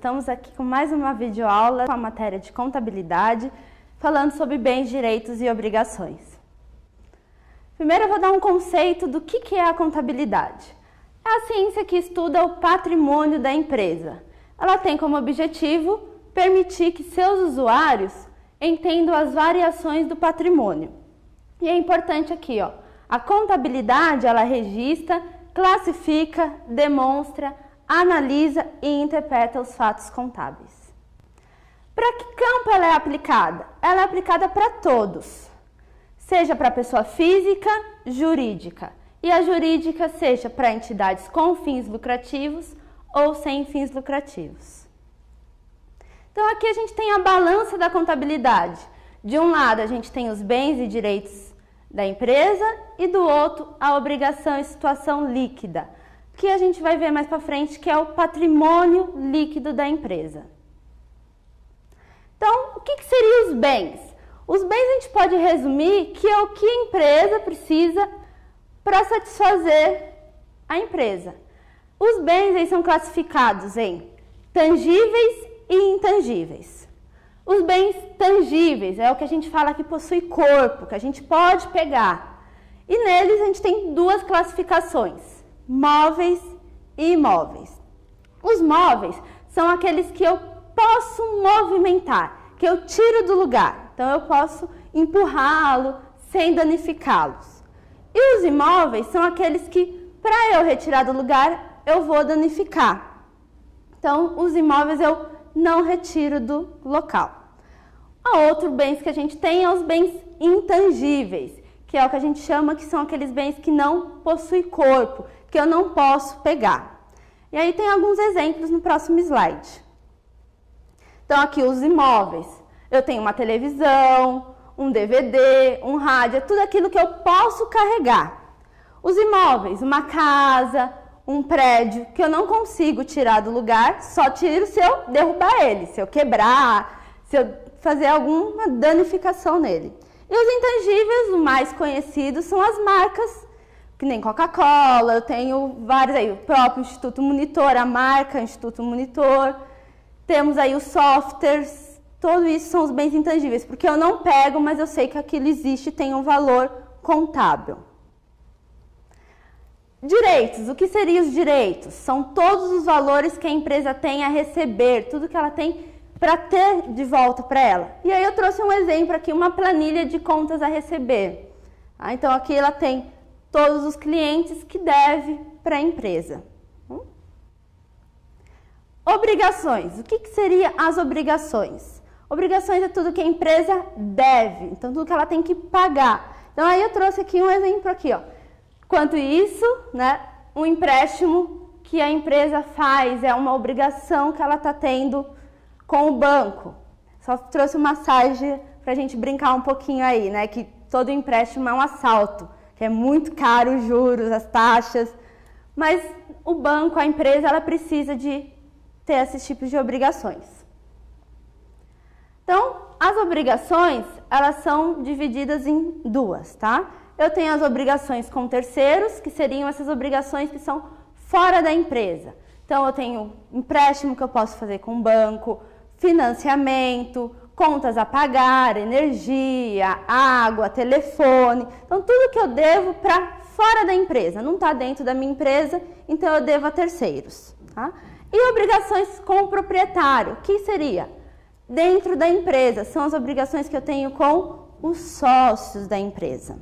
Estamos aqui com mais uma videoaula com a matéria de contabilidade, falando sobre bens, direitos e obrigações. Primeiro eu vou dar um conceito do que é a contabilidade. É a ciência que estuda o patrimônio da empresa. Ela tem como objetivo permitir que seus usuários entendam as variações do patrimônio. E é importante aqui, ó, a contabilidade ela registra, classifica, demonstra, analisa e interpreta os fatos contábeis. Para que campo ela é aplicada? Ela é aplicada para todos, seja para pessoa física, jurídica, e a jurídica seja para entidades com fins lucrativos ou sem fins lucrativos. Então aqui a gente tem a balança da contabilidade. De um lado a gente tem os bens e direitos da empresa e do outro a obrigação e situação líquida, que a gente vai ver mais para frente, que é o patrimônio líquido da empresa. Então, o que seriam os bens? Os bens a gente pode resumir que é o que a empresa precisa para satisfazer a empresa. Os bens eles são classificados em tangíveis e intangíveis. Os bens tangíveis é o que a gente fala que possui corpo, que a gente pode pegar. E neles a gente tem duas classificações: móveis e imóveis. Os móveis são aqueles que eu posso movimentar, que eu tiro do lugar. Então eu posso empurrá-lo sem danificá-los. E os imóveis são aqueles que, para eu retirar do lugar, eu vou danificar. Então os imóveis eu não retiro do local. Outro bens que a gente tem é os bens intangíveis, que é o que a gente chama que são aqueles bens que não possuem corpo, que eu não posso pegar. E aí tem alguns exemplos no próximo slide. Então aqui os imóveis. Eu tenho uma televisão, um DVD, um rádio, é tudo aquilo que eu posso carregar. Os imóveis, uma casa, um prédio, que eu não consigo tirar do lugar, só tiro se eu derrubar ele, se eu quebrar, se eu fazer alguma danificação nele. E os intangíveis, o mais conhecido, são as marcas, que nem Coca-Cola, eu tenho vários aí, o próprio Instituto Monitor, a marca Instituto Monitor, temos aí os softwares, tudo isso são os bens intangíveis, porque eu não pego, mas eu sei que aquilo existe e tem um valor contábil. Direitos, o que seriam os direitos? São todos os valores que a empresa tem a receber, tudo que ela tem para ter de volta para ela. E aí eu trouxe um exemplo aqui, uma planilha de contas a receber. Então aqui ela tem todos os clientes que deve para a empresa. Obrigações. O que seriam as obrigações? Obrigações é tudo que a empresa deve, então tudo que ela tem que pagar. Então aí eu trouxe aqui um exemplo aqui, ó. Quanto isso, né, um empréstimo que a empresa faz, é uma obrigação que ela está tendo com o banco. Só trouxe uma massagem para a gente brincar um pouquinho aí, né, que todo empréstimo é um assalto, que é muito caro os juros, as taxas, mas o banco, a empresa, ela precisa de ter esses tipos de obrigações. Então, as obrigações, elas são divididas em duas, tá? Eu tenho as obrigações com terceiros, que seriam essas obrigações que são fora da empresa. Então, eu tenho empréstimo que eu posso fazer com o banco, financiamento, contas a pagar, energia, água, telefone. Então, tudo que eu devo para fora da empresa, não está dentro da minha empresa, então eu devo a terceiros, tá? E obrigações com o proprietário, que seria dentro da empresa, são as obrigações que eu tenho com os sócios da empresa.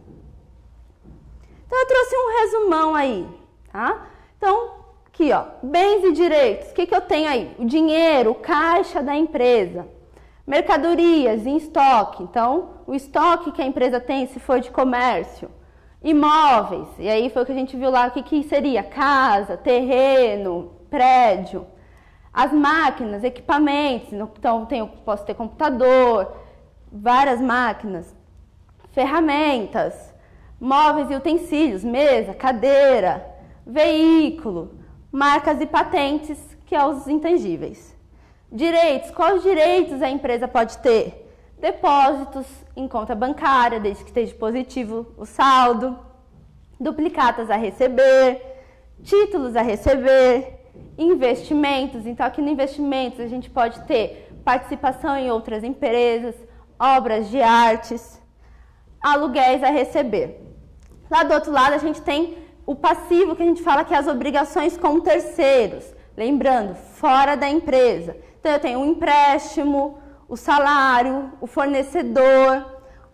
Então, eu trouxe um resumão aí, tá? Então, aqui, ó, bens e direitos, o que eu tenho aí? O dinheiro, o caixa da empresa. Mercadorias em estoque, então, o estoque que a empresa tem se for de comércio. Imóveis, e aí foi o que a gente viu lá, o que seria? Casa, terreno, prédio. As máquinas, equipamentos, então posso ter computador, várias máquinas, ferramentas, móveis e utensílios, mesa, cadeira, veículo, marcas e patentes, que é os intangíveis. Direitos, quais direitos a empresa pode ter? Depósitos em conta bancária, desde que esteja positivo o saldo, duplicatas a receber, títulos a receber, investimentos. Então, aqui no investimentos a gente pode ter participação em outras empresas, obras de artes, aluguéis a receber. Lá do outro lado a gente tem o passivo, que a gente fala que é as obrigações com terceiros, lembrando, fora da empresa. Então, eu tenho o empréstimo, o salário, o fornecedor,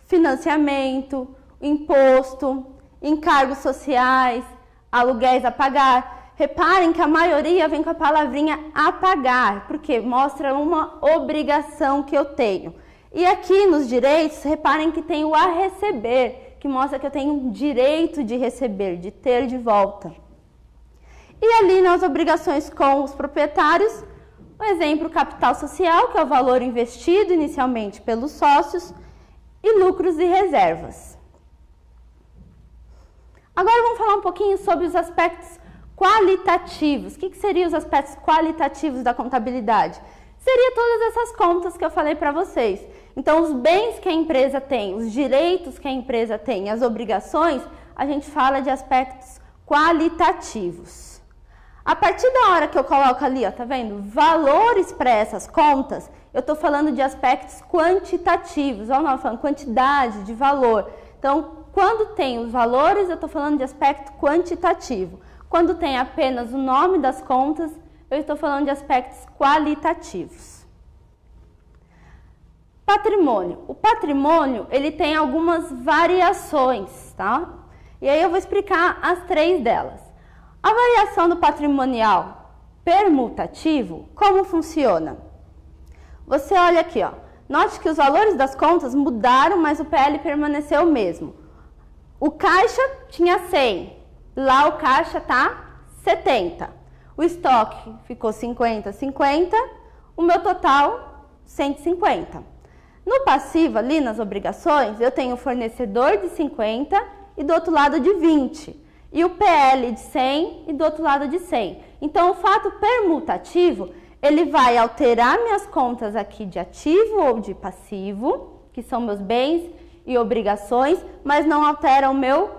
financiamento, imposto, encargos sociais, aluguéis a pagar. Reparem que a maioria vem com a palavrinha a pagar, porque mostra uma obrigação que eu tenho. E aqui nos direitos, reparem que tem o a receber, que mostra que eu tenho direito de receber, de ter de volta. E ali nas obrigações com os proprietários, o exemplo, capital social, que é o valor investido inicialmente pelos sócios, e lucros e reservas. Agora vamos falar um pouquinho sobre os aspectos qualitativos. O que seriam os aspectos qualitativos da contabilidade? Seria todas essas contas que eu falei para vocês. Então, os bens que a empresa tem, os direitos que a empresa tem, as obrigações, a gente fala de aspectos qualitativos. A partir da hora que eu coloco ali, ó, tá vendo? Valores para essas contas, eu estou falando de aspectos quantitativos. Ó, nós falando quantidade de valor. Então, quando tem os valores, eu estou falando de aspecto quantitativo. Quando tem apenas o nome das contas, eu estou falando de aspectos qualitativos. Patrimônio. O patrimônio, ele tem algumas variações, tá? E aí eu vou explicar as 3 delas. A variação do patrimonial permutativo, como funciona? Você olha aqui, ó. Note que os valores das contas mudaram, mas o PL permaneceu o mesmo. O caixa tinha 100, lá o caixa tá 70. O estoque ficou 50, 50, o meu total 150. No passivo, ali nas obrigações, eu tenho o fornecedor de 50 e do outro lado de 20. E o PL de 100 e do outro lado de 100. Então, o fato permutativo, ele vai alterar minhas contas aqui de ativo ou de passivo, que são meus bens e obrigações, mas não altera o meu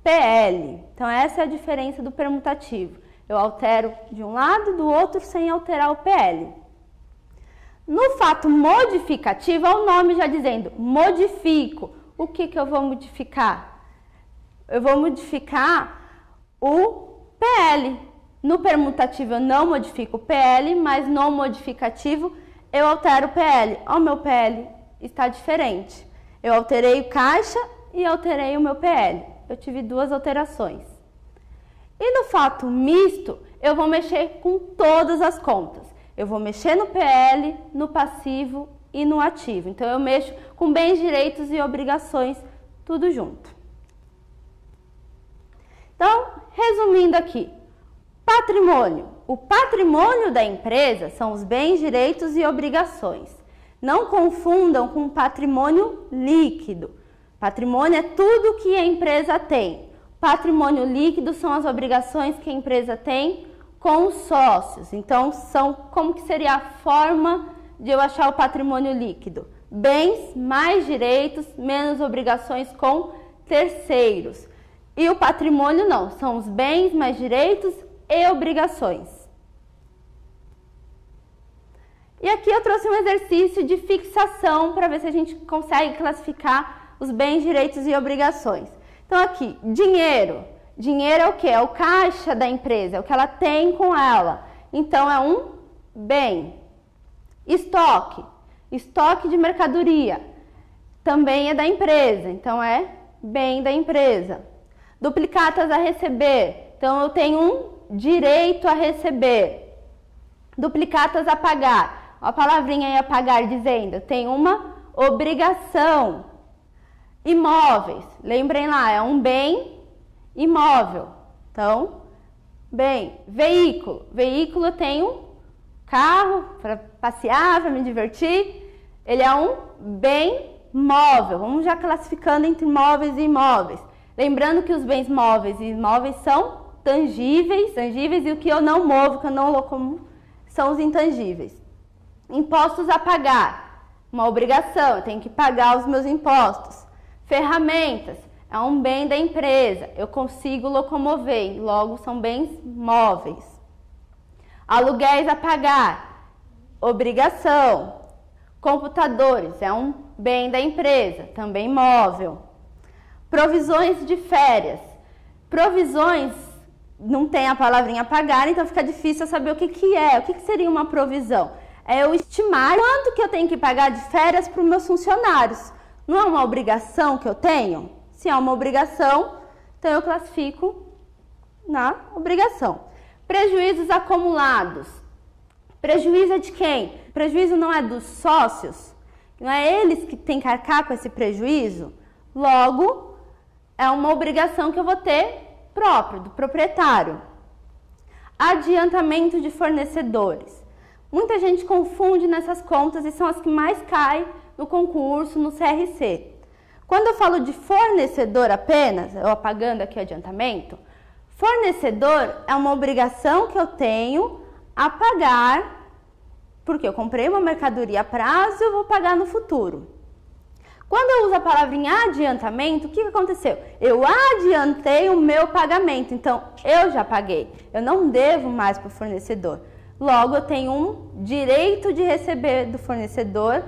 PL. Então, essa é a diferença do permutativo. Eu altero de um lado e do outro sem alterar o PL. No fato modificativo, é o nome já dizendo, modifico. O que eu vou modificar? Eu vou modificar o PL. No permutativo eu não modifico o PL, mas no modificativo eu altero o PL. Ó, o meu PL está diferente. Eu alterei o caixa e alterei o meu PL. Eu tive 2 alterações. E no fato misto, eu vou mexer com todas as contas. Eu vou mexer no PL, no passivo e no ativo. Então, eu mexo com bens, direitos e obrigações, tudo junto. Então, resumindo aqui, patrimônio. O patrimônio da empresa são os bens, direitos e obrigações. Não confundam com patrimônio líquido. Patrimônio é tudo que a empresa tem. Patrimônio líquido são as obrigações que a empresa tem com os sócios. Então, como que seria a forma de eu achar o patrimônio líquido? Bens mais direitos, menos obrigações com terceiros. E o patrimônio não, são os bens mais direitos e obrigações. E aqui eu trouxe um exercício de fixação para ver se a gente consegue classificar os bens, direitos e obrigações. Então aqui, dinheiro. Dinheiro é o quê? É o caixa da empresa, é o que ela tem com ela. Então é um bem. Estoque. Estoque de mercadoria. Também é da empresa, então é bem da empresa. Duplicatas a receber. Então eu tenho um direito a receber. Duplicatas a pagar. A palavrinha aí a pagar dizendo, eu tenho uma obrigação. Imóveis, lembrem lá, é um bem imóvel. Então, bem, veículo. Veículo eu tenho carro para passear, para me divertir. Ele é um bem móvel. Vamos já classificando entre móveis e imóveis. Lembrando que os bens móveis e imóveis são tangíveis, e o que eu não movo, que eu não locomovo, são os intangíveis. Impostos a pagar, uma obrigação, eu tenho que pagar os meus impostos. Ferramentas, é um bem da empresa, eu consigo locomover, logo são bens móveis. Aluguéis a pagar, obrigação. Computadores, é um bem da empresa, também móvel. Provisões de férias. Provisões, não tem a palavrinha pagar, então fica difícil eu saber o que é. O que seria uma provisão? É eu estimar quanto que eu tenho que pagar de férias para os meus funcionários. Não é uma obrigação que eu tenho? Se é uma obrigação, então eu classifico na obrigação. Prejuízos acumulados. Prejuízo é de quem? Prejuízo não é dos sócios? Não é eles que têm que arcar com esse prejuízo? Logo, é uma obrigação que eu vou ter próprio, do proprietário. Adiantamento de fornecedores. Muita gente confunde nessas contas e são as que mais caem no concurso, no CRC. Quando eu falo de fornecedor apenas, eu apagando aqui o adiantamento, fornecedor é uma obrigação que eu tenho a pagar, porque eu comprei uma mercadoria a prazo e eu vou pagar no futuro. Quando eu uso a palavra em adiantamento, o que aconteceu? Eu adiantei o meu pagamento, então eu já paguei, eu não devo mais para o fornecedor. Logo, eu tenho um direito de receber do fornecedor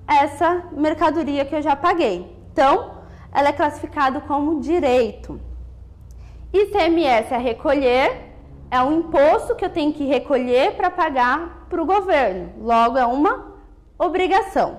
essa mercadoria que eu já paguei. Então, ela é classificada como direito. ICMS a recolher é um imposto que eu tenho que recolher para pagar para o governo. Logo, é uma obrigação.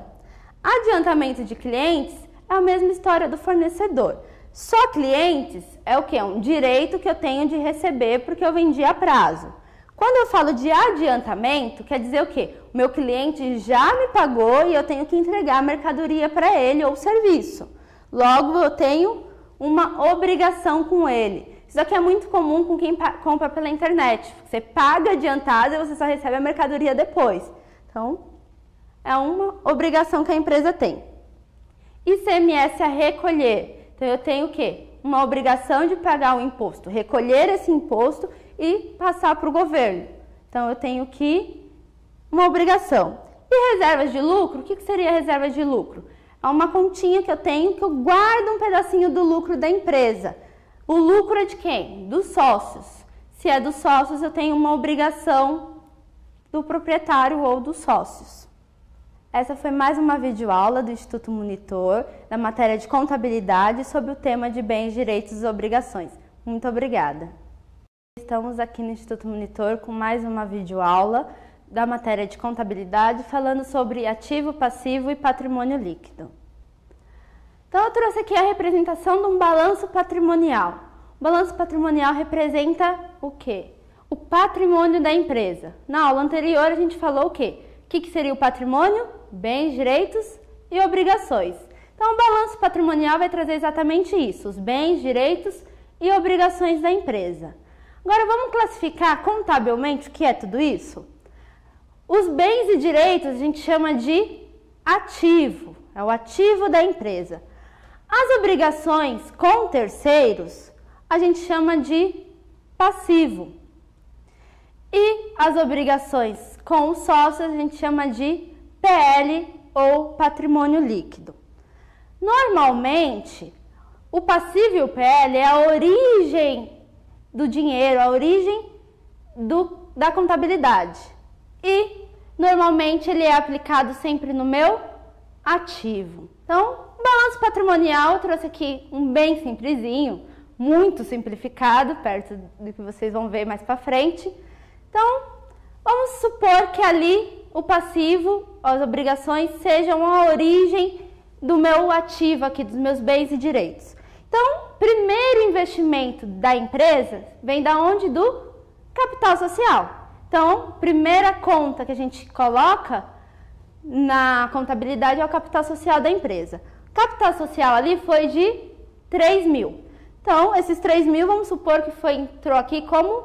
Adiantamento de clientes é a mesma história do fornecedor. Só clientes é o que? É um direito que eu tenho de receber porque eu vendi a prazo. Quando eu falo de adiantamento, quer dizer o quê? O meu cliente já me pagou e eu tenho que entregar a mercadoria para ele ou serviço. Logo, eu tenho uma obrigação com ele. Isso aqui é muito comum com quem compra pela internet. Você paga adiantado e você só recebe a mercadoria depois. Então, é uma obrigação que a empresa tem. ICMS a recolher. Então, eu tenho o quê? Uma obrigação de pagar o imposto, recolher esse imposto e passar para o governo. Então, eu tenho que uma obrigação. E reservas de lucro? O que seria reserva de lucro? É uma continha que eu tenho que eu guardo um pedacinho do lucro da empresa. O lucro é de quem? Dos sócios. Se é dos sócios, eu tenho uma obrigação do proprietário ou dos sócios. Essa foi mais uma videoaula do Instituto Monitor, da matéria de contabilidade, sobre o tema de bens, direitos e obrigações. Muito obrigada. Estamos aqui no Instituto Monitor com mais uma videoaula da matéria de contabilidade, falando sobre ativo, passivo e patrimônio líquido. Então, eu trouxe aqui a representação de um balanço patrimonial. O balanço patrimonial representa o quê? O patrimônio da empresa. Na aula anterior, a gente falou o quê? O que seria o patrimônio? Bens, direitos e obrigações. Então, o balanço patrimonial vai trazer exatamente isso, os bens, direitos e obrigações da empresa. Agora, vamos classificar contabilmente o que é tudo isso? Os bens e direitos a gente chama de ativo, é o ativo da empresa. As obrigações com terceiros a gente chama de passivo. E as obrigações com os sócios a gente chama de PL ou patrimônio líquido. Normalmente, o passivo e o PL é a origem do dinheiro, a origem da contabilidade. E, normalmente, ele é aplicado sempre no meu ativo. Então, o balanço patrimonial, eu trouxe aqui um bem simplesinho, muito simplificado, perto do que vocês vão ver mais para frente. Então, vamos supor que ali o passivo, as obrigações, sejam a origem do meu ativo aqui, dos meus bens e direitos. Então, primeiro investimento da empresa vem da onde? Do capital social. Então, primeira conta que a gente coloca na contabilidade é o capital social da empresa. O capital social ali foi de 3 mil. Então, esses 3 mil, vamos supor que entrou aqui como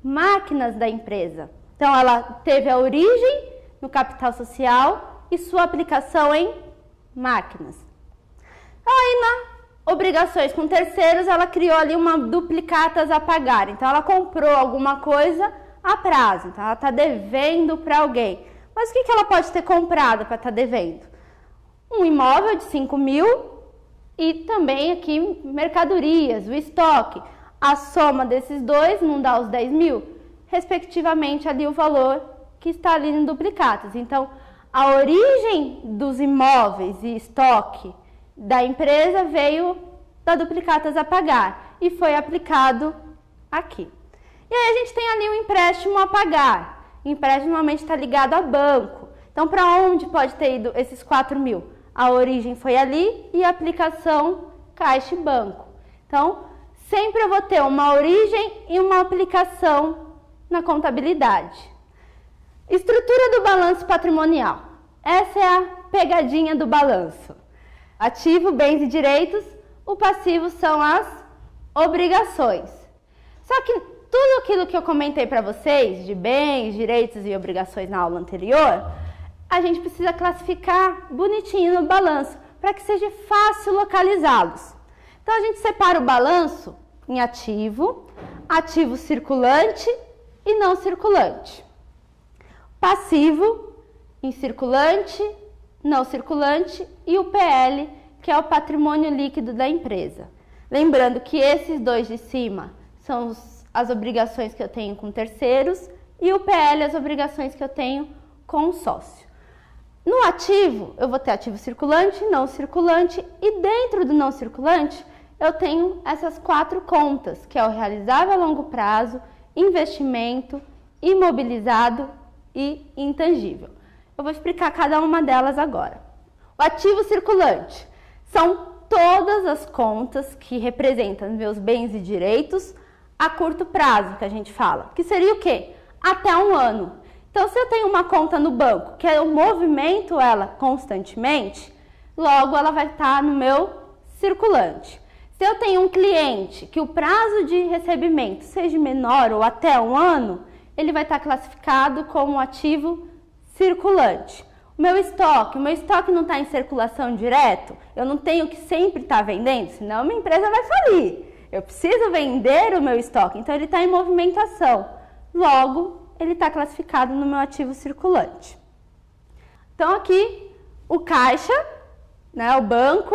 máquinas da empresa. Então, ela teve a origem no capital social e sua aplicação em máquinas. Aí, na obrigações com terceiros, ela criou ali uma duplicatas a pagar. Então, ela comprou alguma coisa a prazo. Então, ela está devendo para alguém. Mas o que ela pode ter comprado para estar devendo? Um imóvel de 5 mil e também aqui mercadorias, o estoque. A soma desses dois não dá os 10 mil, respectivamente ali o valor que está ali em duplicatas. Então, a origem dos imóveis e estoque da empresa veio da duplicatas a pagar e foi aplicado aqui. E aí a gente tem ali um empréstimo a pagar. O empréstimo normalmente está ligado a banco. Então, para onde pode ter ido esses 4 mil? A origem foi ali e a aplicação caixa e banco. Então, sempre eu vou ter uma origem e uma aplicação na contabilidade. Estrutura do balanço patrimonial. Essa é a pegadinha do balanço. Ativo, bens e direitos. O passivo são as obrigações. Só que tudo aquilo que eu comentei para vocês, de bens, direitos e obrigações na aula anterior, a gente precisa classificar bonitinho no balanço, para que seja fácil localizá-los. Então, a gente separa o balanço em ativo, ativo circulante e não circulante. Passivo em circulante, não circulante e o PL, que é o patrimônio líquido da empresa. Lembrando que esses dois de cima são as obrigações que eu tenho com terceiros e o PL as obrigações que eu tenho com o sócio. No ativo, eu vou ter ativo circulante, não circulante e dentro do não circulante eu tenho essas 4 contas, que é o realizável a longo prazo, investimento, imobilizado e intangível. Eu vou explicar cada uma delas agora. O ativo circulante são todas as contas que representam meus bens e direitos a curto prazo, que a gente fala, que seria o quê? Até 1 ano. Então, se eu tenho uma conta no banco, que eu movimento ela constantemente, logo ela vai estar no meu circulante. Se eu tenho um cliente que o prazo de recebimento seja menor ou até 1 ano, ele vai estar classificado como ativo circulante. O meu estoque não está em circulação direto, eu não tenho que sempre estar vendendo, senão a minha empresa vai falir. Eu preciso vender o meu estoque, então ele está em movimentação. Logo, ele está classificado no meu ativo circulante. Então, aqui, o caixa, né, o banco,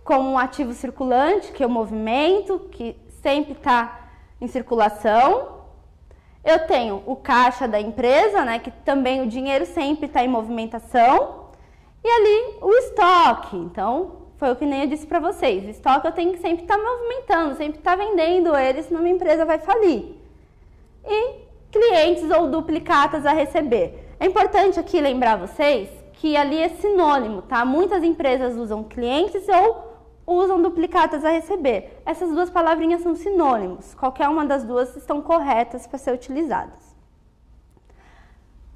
como um ativo circulante, que é o movimento, que sempre está em circulação. Eu tenho o caixa da empresa, né, que também o dinheiro sempre está em movimentação. E ali, o estoque. Então, foi o que nem eu disse para vocês. O estoque eu tenho que sempre estar movimentando, sempre estar vendendo ele, senão minha empresa vai falir. E clientes ou duplicatas a receber. É importante aqui lembrar vocês que ali é sinônimo, tá? Muitas empresas usam clientes ou usam duplicatas a receber. Essas duas palavrinhas são sinônimos. Qualquer uma das duas estão corretas para ser utilizadas.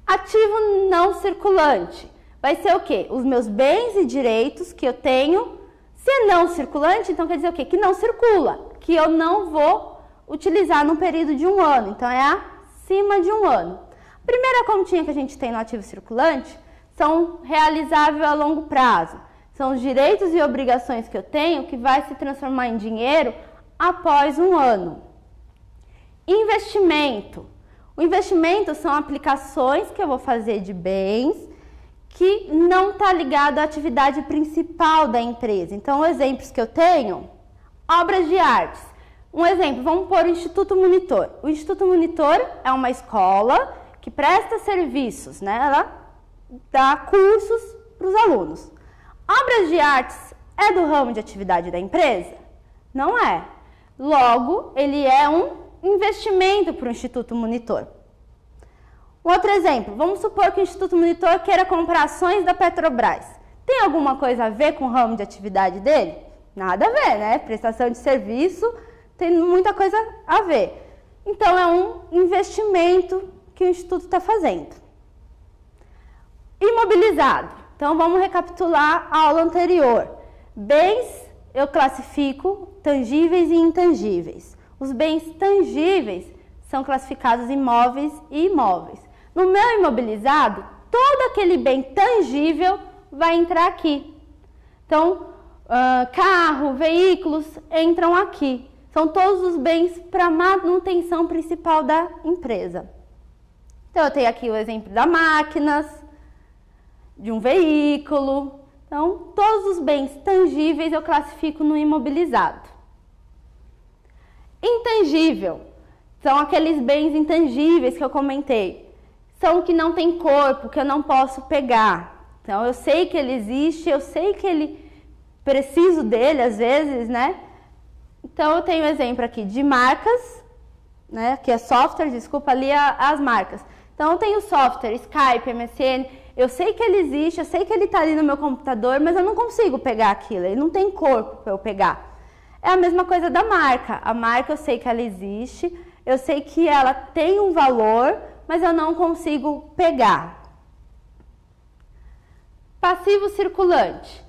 Ativo não circulante. Vai ser o quê? Os meus bens e direitos que eu tenho. Se é não circulante, então quer dizer o quê? Que não circula, que eu não vou utilizar no período de 1 ano. Então, é acima de 1 ano. A primeira continha que a gente tem no ativo circulante são realizável a longo prazo. São os direitos e obrigações que eu tenho que vai se transformar em dinheiro após 1 ano. Investimento. O investimento são aplicações que eu vou fazer de bens que não está ligado à atividade principal da empresa. Então, exemplos que eu tenho, obras de artes. Um exemplo, vamos pôr o Instituto Monitor. O Instituto Monitor é uma escola que presta serviços, né? Ela dá cursos para os alunos. Obras de artes é do ramo de atividade da empresa? Não é. Logo, ele é um investimento para o Instituto Monitor. Um outro exemplo, vamos supor que o Instituto Monitor queira comprar ações da Petrobras. Tem alguma coisa a ver com o ramo de atividade dele? Nada a ver, né? Prestação de serviço tem muita coisa a ver. Então, é um investimento que o Instituto está fazendo. Imobilizado. Então, vamos recapitular a aula anterior. Bens, eu classifico tangíveis e intangíveis. Os bens tangíveis são classificados em móveis e imóveis. No meu imobilizado, todo aquele bem tangível vai entrar aqui. Então, carro, veículos entram aqui. São todos os bens para manutenção principal da empresa. Então, eu tenho aqui o exemplo da máquinas, de um veículo. Então, todos os bens tangíveis eu classifico no imobilizado. Intangível são aqueles bens intangíveis que eu comentei. São que não tem corpo, que eu não posso pegar. Então, eu sei que ele existe, eu sei que ele preciso dele às vezes, né? Então, eu tenho exemplo aqui de marcas, né? Que é software, desculpa, ali as marcas. Então, eu tenho software, Skype, MSN, eu sei que ele existe, eu sei que ele está ali no meu computador, mas eu não consigo pegar aquilo, ele não tem corpo para eu pegar. É a mesma coisa da marca. A marca eu sei que ela existe, eu sei que ela tem um valor, mas eu não consigo pegar. Passivo circulante.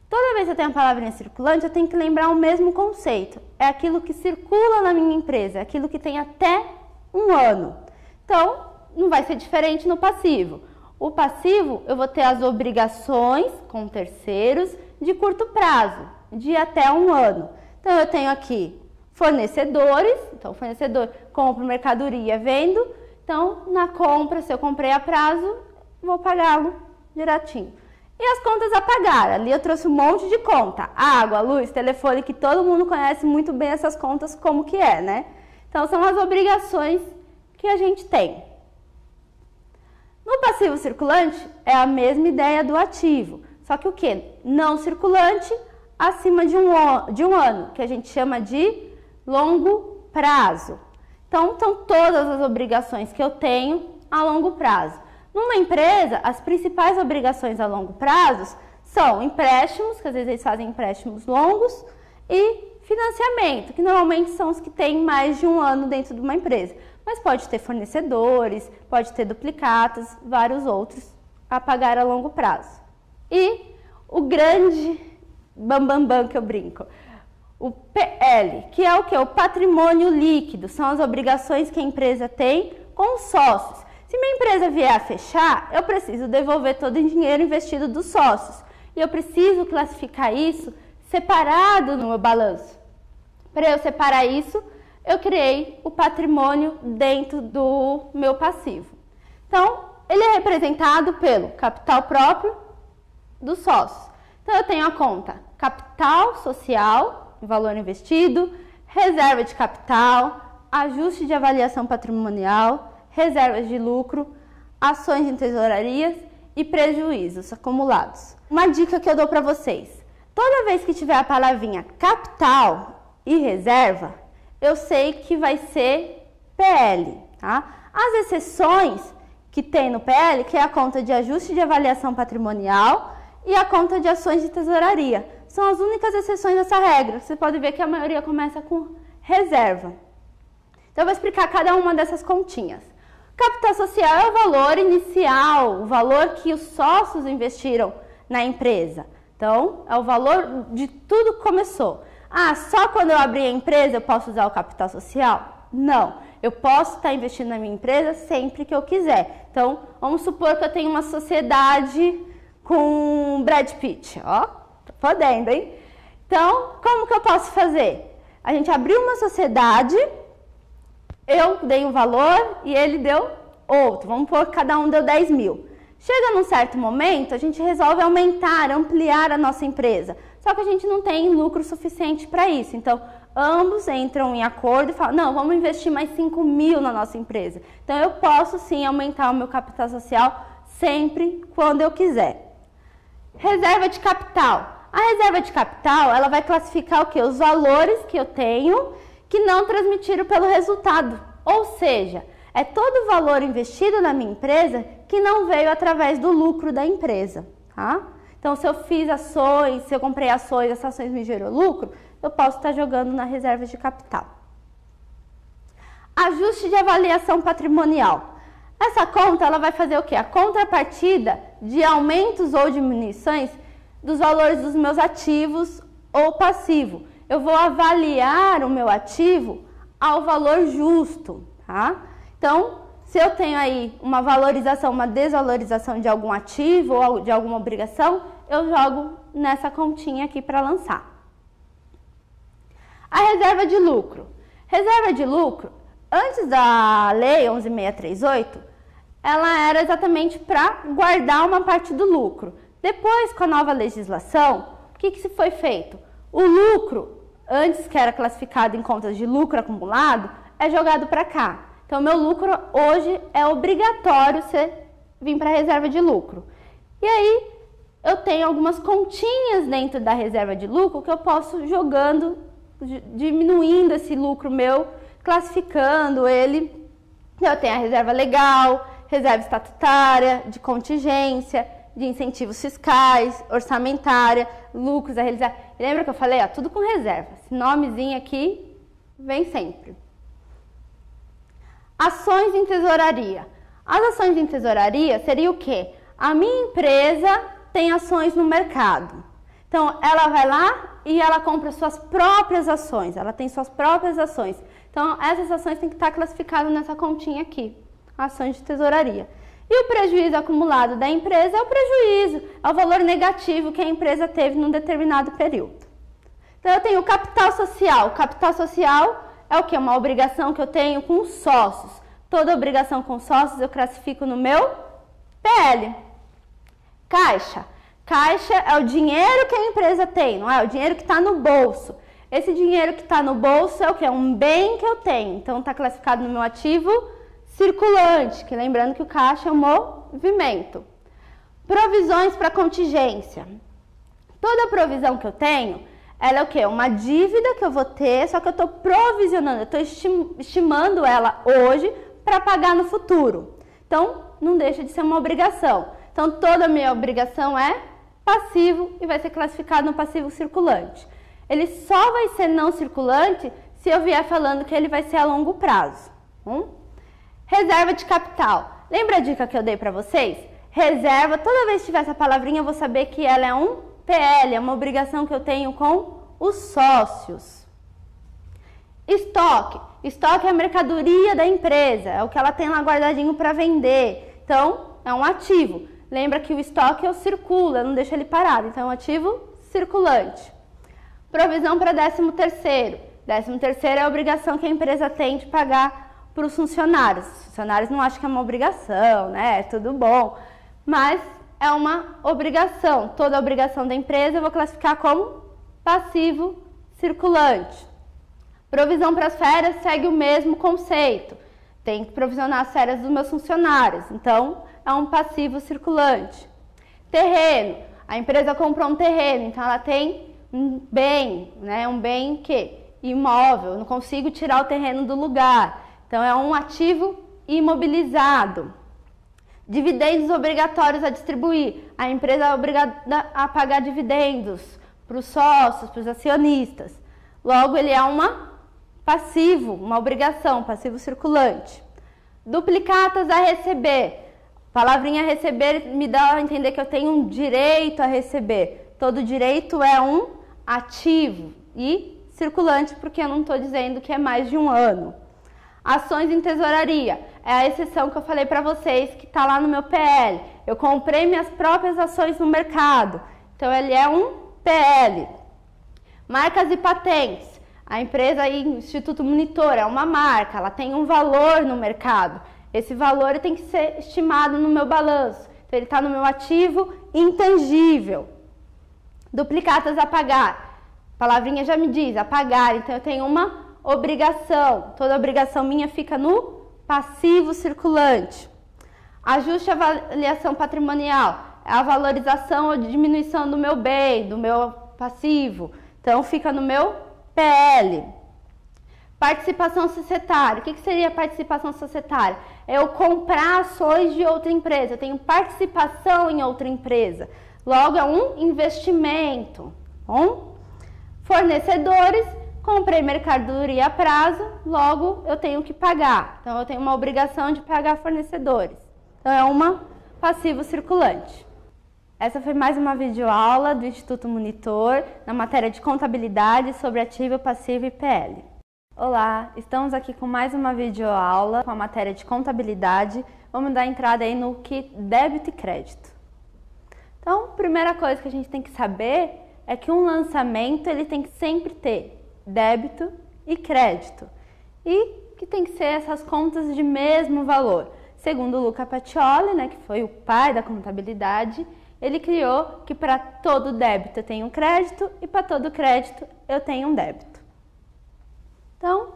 Toda vez que eu tenho a palavrinha circulante, eu tenho que lembrar o mesmo conceito. É aquilo que circula na minha empresa, é aquilo que tem até um ano. Então, não vai ser diferente no passivo. O passivo, eu vou ter as obrigações com terceiros de curto prazo, de até um ano. Então, eu tenho aqui fornecedores. Então, o fornecedor compra mercadoria, vendo. Então, na compra, se eu comprei a prazo, vou pagá-lo direitinho. E as contas a pagar, ali eu trouxe um monte de conta, água, luz, telefone, que todo mundo conhece muito bem essas contas como que é, né? Então, são as obrigações que a gente tem. No passivo circulante, é a mesma ideia do ativo, só que o quê? Não circulante acima de um ano, que a gente chama de longo prazo. Então, são todas as obrigações que eu tenho a longo prazo. Numa empresa, as principais obrigações a longo prazo são empréstimos, que às vezes eles fazem empréstimos longos, e financiamento, que normalmente são os que têm mais de um ano dentro de uma empresa. Mas pode ter fornecedores, pode ter duplicatas, vários outros a pagar a longo prazo. E o grande bambambam que eu brinco, o PL, que é o que? O patrimônio líquido, são as obrigações que a empresa tem com os sócios. Se minha empresa vier a fechar, eu preciso devolver todo o dinheiro investido dos sócios. E eu preciso classificar isso separado no meu balanço. Para eu separar isso, eu criei o patrimônio dentro do meu passivo. Então, ele é representado pelo capital próprio dos sócios. Então, eu tenho a conta capital social, valor investido, reserva de capital, ajuste de avaliação patrimonial, reservas de lucro, ações de tesourarias e prejuízos acumulados. Uma dica que eu dou para vocês: toda vez que tiver a palavrinha capital e reserva, eu sei que vai ser PL, tá? As exceções que tem no PL, que é a conta de ajuste de avaliação patrimonial e a conta de ações de tesouraria, são as únicas exceções dessa regra. Você pode ver que a maioria começa com reserva. Então, eu vou explicar cada uma dessas continhas. Capital social é o valor inicial, o valor que os sócios investiram na empresa. Então, é o valor de tudo que começou. Ah, só quando eu abrir a empresa eu posso usar o capital social? Não, eu posso estar investindo na minha empresa sempre que eu quiser. Então, vamos supor que eu tenho uma sociedade com Brad Pitt, ó, tô podendo, hein? Então, como que eu posso fazer? A gente abriu uma sociedade, eu dei um valor e ele deu outro. Vamos pôr que cada um deu 10 mil. Chega num certo momento, a gente resolve aumentar, ampliar a nossa empresa. Só que a gente não tem lucro suficiente para isso. Então, ambos entram em acordo e falam, não, vamos investir mais 5 mil na nossa empresa. Então, eu posso sim aumentar o meu capital social sempre quando eu quiser. Reserva de capital. A reserva de capital, ela vai classificar o quê? Os valores que eu tenho que não transmitiram pelo resultado. Ou seja, é todo o valor investido na minha empresa que não veio através do lucro da empresa, tá? Então, se eu fiz ações, se eu comprei ações, essas ações me gerou lucro, eu posso estar jogando na reserva de capital. Ajuste de avaliação patrimonial. Essa conta, ela vai fazer o quê? A contrapartida de aumentos ou diminuições dos valores dos meus ativos ou passivo. Eu vou avaliar o meu ativo ao valor justo, tá? Então, se eu tenho aí uma valorização, uma desvalorização de algum ativo ou de alguma obrigação, eu jogo nessa continha aqui para lançar. A reserva de lucro. Reserva de lucro, antes da lei 11.638, ela era exatamente para guardar uma parte do lucro. Depois, com a nova legislação, o que se foi feito? O lucro, antes que era classificado em contas de lucro acumulado, é jogado para cá. Então, meu lucro hoje é obrigatório você vir para a reserva de lucro. E aí, eu tenho algumas continhas dentro da reserva de lucro que eu posso jogando, diminuindo esse lucro meu, classificando ele. Eu tenho a reserva legal, reserva estatutária, de contingência, de incentivos fiscais, orçamentária, lucros a realizar. E lembra que eu falei? Ó, tudo com reserva. Esse nomezinho aqui vem sempre. Ações em tesouraria. As ações em tesouraria seria o quê? A minha empresa tem ações no mercado. Então, ela vai lá e ela compra suas próprias ações. Ela tem suas próprias ações. Então, essas ações têm que estar classificadas nessa continha aqui. Ações de tesouraria. E o prejuízo acumulado da empresa é o prejuízo, é o valor negativo que a empresa teve num determinado período. Então, eu tenho o capital social. O capital social é o que? Uma obrigação que eu tenho com os sócios. Toda obrigação com sócios eu classifico no meu PL. Caixa. Caixa é o dinheiro que a empresa tem, não é? O dinheiro que está no bolso. Esse dinheiro que está no bolso é o que? É um bem que eu tenho. Então, está classificado no meu ativo circulante, que lembrando que o caixa é um movimento. Provisões para contingência. Toda provisão que eu tenho, ela é o quê? Uma dívida que eu vou ter, só que eu estou provisionando, eu estou estimando ela hoje para pagar no futuro. Então, não deixa de ser uma obrigação. Então, toda a minha obrigação é passivo e vai ser classificado no passivo circulante. Ele só vai ser não circulante se eu vier falando que ele vai ser a longo prazo. Reserva de capital. Lembra a dica que eu dei para vocês? Reserva, toda vez que tiver essa palavrinha, eu vou saber que ela é um PL, é uma obrigação que eu tenho com os sócios. Estoque. Estoque é a mercadoria da empresa, é o que ela tem lá guardadinho para vender. Então, é um ativo. Lembra que o estoque eu circulo, eu não deixo ele parado. Então, é um ativo circulante. Provisão para 13º. 13º é a obrigação que a empresa tem de pagar para os funcionários. Os funcionários não acham que é uma obrigação, né? É tudo bom. Mas é uma obrigação. Toda obrigação da empresa eu vou classificar como passivo circulante. Provisão para as férias segue o mesmo conceito. Tem que provisionar as férias dos meus funcionários. Então, é um passivo circulante. Terreno. A empresa comprou um terreno, então ela tem um bem, né? Um bem que? Imóvel. Eu não consigo tirar o terreno do lugar. Então, é um ativo imobilizado. Dividendos obrigatórios a distribuir. A empresa é obrigada a pagar dividendos para os sócios, para os acionistas. Logo, ele é passivo, uma obrigação, passivo circulante. Duplicatas a receber. A palavrinha receber me dá a entender que eu tenho um direito a receber. Todo direito é um ativo e circulante, porque eu não estou dizendo que é mais de um ano. Ações em tesouraria, é a exceção que eu falei para vocês, que está lá no meu PL. Eu comprei minhas próprias ações no mercado, então ele é um PL. Marcas e patentes, a empresa aí, o Instituto Monitor, é uma marca, ela tem um valor no mercado. Esse valor tem que ser estimado no meu balanço, então ele está no meu ativo intangível. Duplicatas a pagar, a palavrinha já me diz, a pagar, então eu tenho uma obrigação, toda obrigação minha fica no passivo circulante. Ajuste à avaliação patrimonial, é a valorização ou diminuição do meu bem, do meu passivo, então fica no meu PL. Participação societária, o que seria participação societária? É eu comprar ações de outra empresa, eu tenho participação em outra empresa, logo é um investimento. Bom? Fornecedores, comprei mercadoria a prazo, logo eu tenho que pagar. Então, eu tenho uma obrigação de pagar fornecedores. Então, é passivo circulante. Essa foi mais uma videoaula do Instituto Monitor, na matéria de contabilidade sobre ativo, passivo e PL. Olá, estamos aqui com mais uma videoaula com a matéria de contabilidade. Vamos dar entrada aí no que débito e crédito. Então, primeira coisa que a gente tem que saber é que um lançamento ele tem que sempre ter débito e crédito e que tem que ser essas contas de mesmo valor. Segundo o Luca Pacioli, né, que foi o pai da contabilidade, ele criou que para todo débito eu tenho um crédito e para todo crédito eu tenho um débito. Então,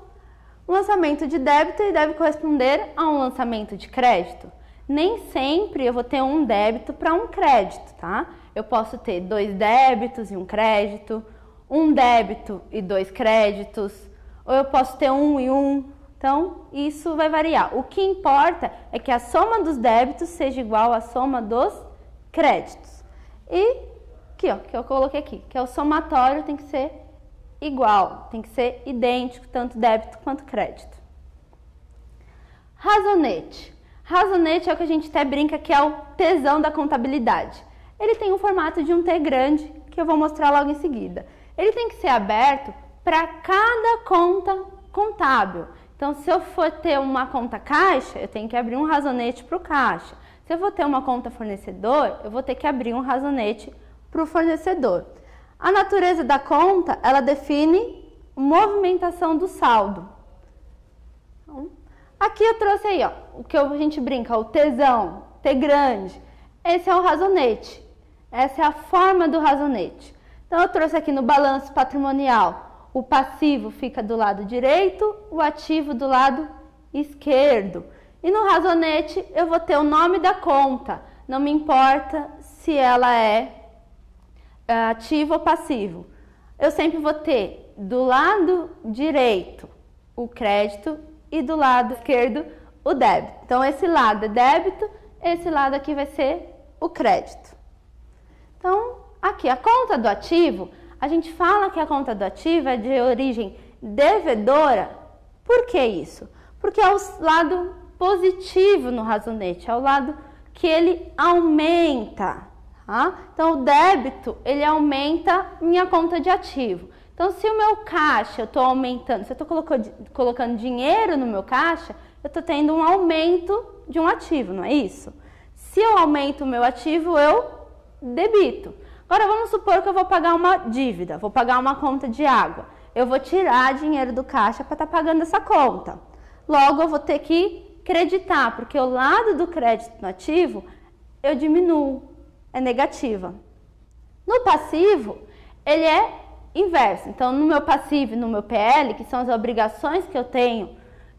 o lançamento de débito ele deve corresponder a um lançamento de crédito. Nem sempre eu vou ter um débito para um crédito, tá? Eu posso ter 2 débitos e um crédito, um débito e 2 créditos, ou eu posso ter 1 e 1. Então, isso vai variar. O que importa é que a soma dos débitos seja igual à soma dos créditos. E aqui, ó, que eu coloquei aqui, que é o somatório tem que ser igual, tem que ser idêntico, tanto débito quanto crédito. Razonete. Razonete é o que a gente até brinca que é o tesão da contabilidade. Ele tem um formato de um T grande, que eu vou mostrar logo em seguida. Ele tem que ser aberto para cada conta contábil. Então, se eu for ter uma conta caixa, eu tenho que abrir um razonete para o caixa. Se eu vou ter uma conta fornecedor, eu vou ter que abrir um razonete para o fornecedor. A natureza da conta, ela define movimentação do saldo. Então, aqui eu trouxe aí, ó, o que a gente brinca, o tesão, T grande. Esse é o razonete. Essa é a forma do razonete. Então, eu trouxe aqui no balanço patrimonial. O passivo fica do lado direito, o ativo do lado esquerdo. E no razonete, eu vou ter o nome da conta. Não me importa se ela é ativo ou passivo. Eu sempre vou ter do lado direito o crédito e do lado esquerdo o débito. Então, esse lado é débito, esse lado aqui vai ser o crédito. Então, aqui, a conta do ativo, a gente fala que a conta do ativo é de origem devedora. Por que isso? Porque é o lado positivo no razonete, é o lado que ele aumenta. Tá? Então, o débito, ele aumenta minha conta de ativo. Então, se o meu caixa, eu estou aumentando, se eu estou colocando dinheiro no meu caixa, eu estou tendo um aumento de um ativo, não é isso? Se eu aumento o meu ativo, eu debito. Agora, vamos supor que eu vou pagar uma dívida, vou pagar uma conta de água. Eu vou tirar dinheiro do caixa para estar pagando essa conta. Logo, eu vou ter que creditar, porque o lado do crédito no ativo, eu diminuo. É negativa. No passivo, ele é inverso. Então, no meu passivo e no meu PL, que são as obrigações que eu tenho,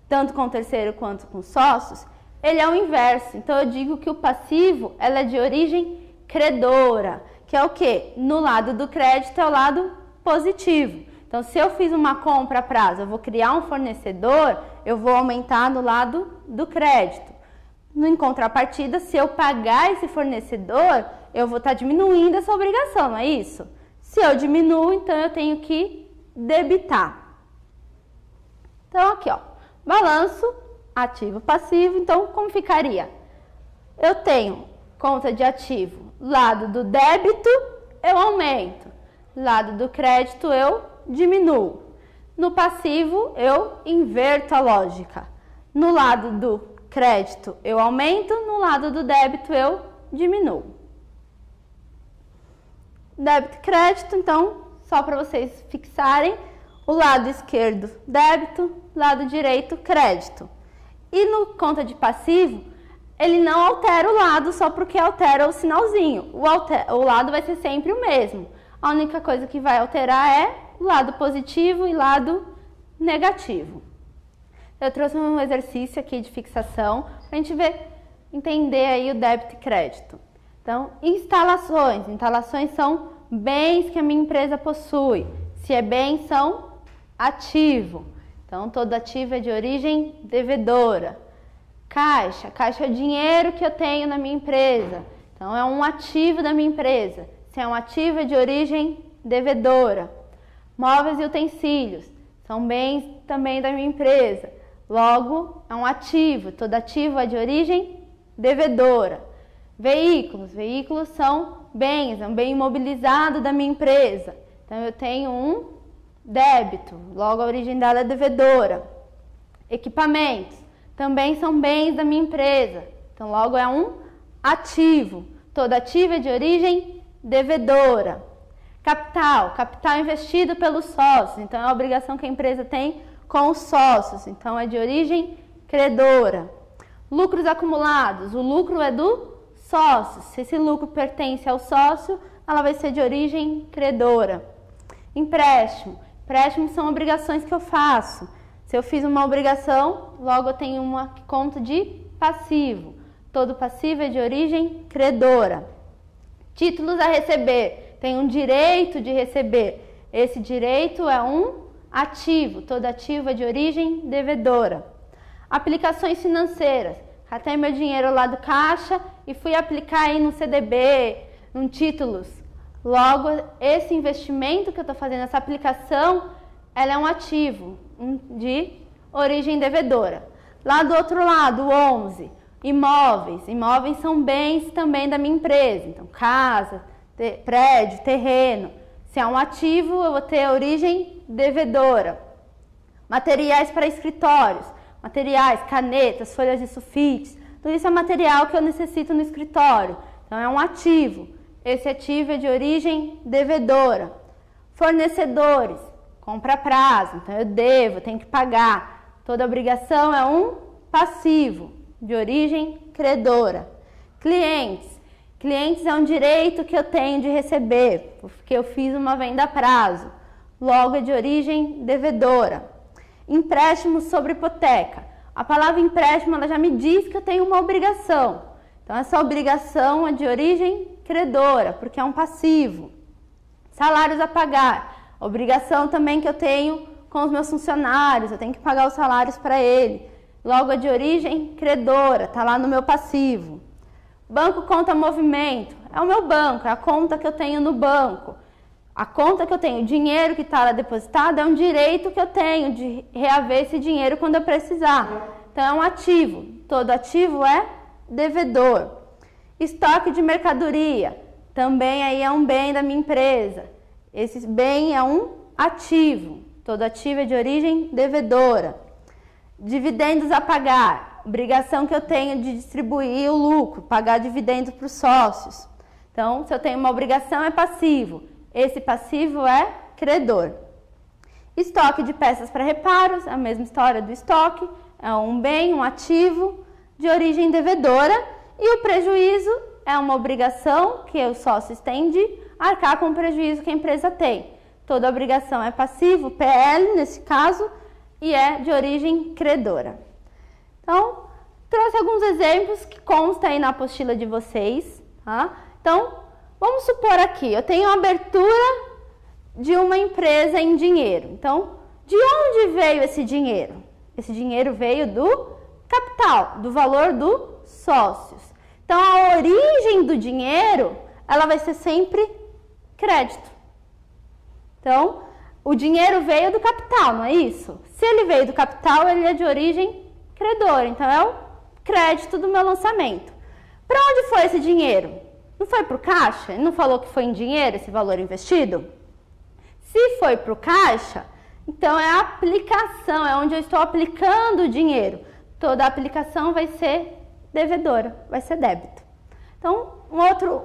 tanto com o terceiro quanto com sócios, ele é o inverso. Então, eu digo que o passivo ela é de origem credora, que é o quê? No lado do crédito é o lado positivo. Então, se eu fiz uma compra a prazo, eu vou criar um fornecedor, eu vou aumentar no lado do crédito. Em contrapartida, se eu pagar esse fornecedor, eu vou estar diminuindo essa obrigação, não é isso? Se eu diminuo, então eu tenho que debitar. Então, aqui, ó, balanço, ativo, passivo. Então, como ficaria? Eu tenho conta de ativo, lado do débito, eu aumento. Lado do crédito, eu diminuo. No passivo, eu inverto a lógica. No lado do crédito, eu aumento, no lado do débito, eu diminuo. Débito e crédito, então, só para vocês fixarem, o lado esquerdo, débito, lado direito, crédito. E no conta de passivo, ele não altera o lado só porque altera o sinalzinho. O lado vai ser sempre o mesmo. A única coisa que vai alterar é o lado positivo e lado negativo. Eu trouxe um exercício aqui de fixação para a gente entender aí o débito e crédito. Então, instalações. Instalações são bens que a minha empresa possui. Se é bem, são ativo. Então, todo ativo é de origem devedora. Caixa. Caixa é o dinheiro que eu tenho na minha empresa. Então, é um ativo da minha empresa. Se é um ativo, é de origem devedora. Móveis e utensílios. São bens também da minha empresa. Logo, é um ativo. Todo ativo é de origem devedora. Veículos. Veículos são bens, é um bem imobilizado da minha empresa. Então, eu tenho um débito, logo a origem dela é devedora. Equipamentos, também são bens da minha empresa, então logo é um ativo. Todo ativo é de origem devedora. Capital investido pelos sócios, então é a obrigação que a empresa tem com os sócios, então é de origem credora. Lucros acumulados, o lucro é do sócio, se esse lucro pertence ao sócio, ela vai ser de origem credora. Empréstimos são obrigações que eu faço. Se eu fiz uma obrigação, logo eu tenho uma que conta de passivo. Todo passivo é de origem credora. Títulos a receber, tem um direito de receber. Esse direito é um ativo, todo ativo é de origem devedora. Aplicações financeiras, catei meu dinheiro lá do caixa e fui aplicar aí no CDB, em títulos. Logo, esse investimento que eu estou fazendo, essa aplicação, ela é um ativo de origem devedora. Lá do outro lado, 11, imóveis. Imóveis são bens também da minha empresa, então casa, prédio, terreno. Se é um ativo, eu vou ter origem devedora. Materiais para escritórios, materiais, canetas, folhas de sulfites, tudo isso é material que eu necessito no escritório, então é um ativo. Esse ativo é de origem devedora. Fornecedores, compra a prazo, então eu devo, tenho que pagar. Toda obrigação é um passivo, de origem credora. Clientes é um direito que eu tenho de receber, porque eu fiz uma venda a prazo, logo é de origem devedora. Empréstimos sobre hipoteca. A palavra empréstimo ela já me diz que eu tenho uma obrigação, então essa obrigação é de origem credora, porque é um passivo. Salários a pagar, obrigação também que eu tenho com os meus funcionários, eu tenho que pagar os salários para ele, logo é de origem credora, está lá no meu passivo. Banco conta movimento, é o meu banco, é a conta que eu tenho no banco. A conta que eu tenho, o dinheiro que está lá depositado é um direito que eu tenho de reaver esse dinheiro quando eu precisar. Então é um ativo, todo ativo é devedor. Estoque de mercadoria, também aí é um bem da minha empresa. Esse bem é um ativo, todo ativo é de origem devedora. Dividendos a pagar, obrigação que eu tenho de distribuir o lucro, pagar dividendos para os sócios. Então, se eu tenho uma obrigação é passivo, esse passivo é credor. Estoque de peças para reparos, a mesma história do estoque, é um bem, um ativo de origem devedora. E o prejuízo é uma obrigação que os sócios têm de arcar com o prejuízo que a empresa tem. Toda obrigação é passivo, PL nesse caso, e é de origem credora. Então, trouxe alguns exemplos que constam aí na apostila de vocês. Tá? Então, vamos supor aqui, eu tenho a abertura de uma empresa em dinheiro. Então, de onde veio esse dinheiro? Esse dinheiro veio do capital, do valor dos sócios. Então, a origem do dinheiro, ela vai ser sempre crédito. Então, o dinheiro veio do capital, não é isso? Se ele veio do capital, ele é de origem credora. Então, é o crédito do meu lançamento. Para onde foi esse dinheiro? Não foi para o caixa? Ele não falou que foi em dinheiro esse valor investido? Se foi para o caixa, então é a aplicação, é onde eu estou aplicando o dinheiro. Toda a aplicação vai ser devedora, vai ser débito. Então, um outro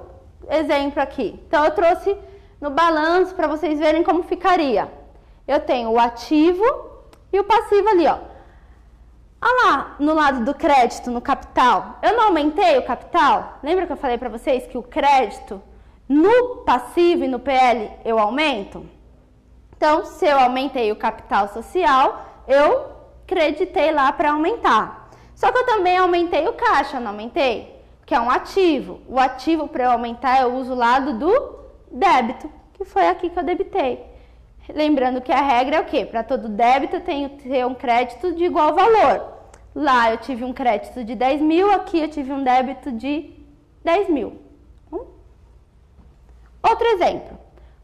exemplo aqui. Então, eu trouxe no balanço para vocês verem como ficaria. Eu tenho o ativo e o passivo ali, ó. Olha lá, no lado do crédito, no capital, eu não aumentei o capital? Lembra que eu falei para vocês que o crédito no passivo e no PL eu aumento? Então, se eu aumentei o capital social, eu creditei lá para aumentar. Só que eu também aumentei o caixa, não aumentei? Que é um ativo. O ativo para eu aumentar eu uso o lado do débito, que foi aqui que eu debitei. Lembrando que a regra é o quê? Para todo débito eu tenho que ter um crédito de igual valor. Lá eu tive um crédito de 10 mil, aqui eu tive um débito de 10 mil. Outro exemplo.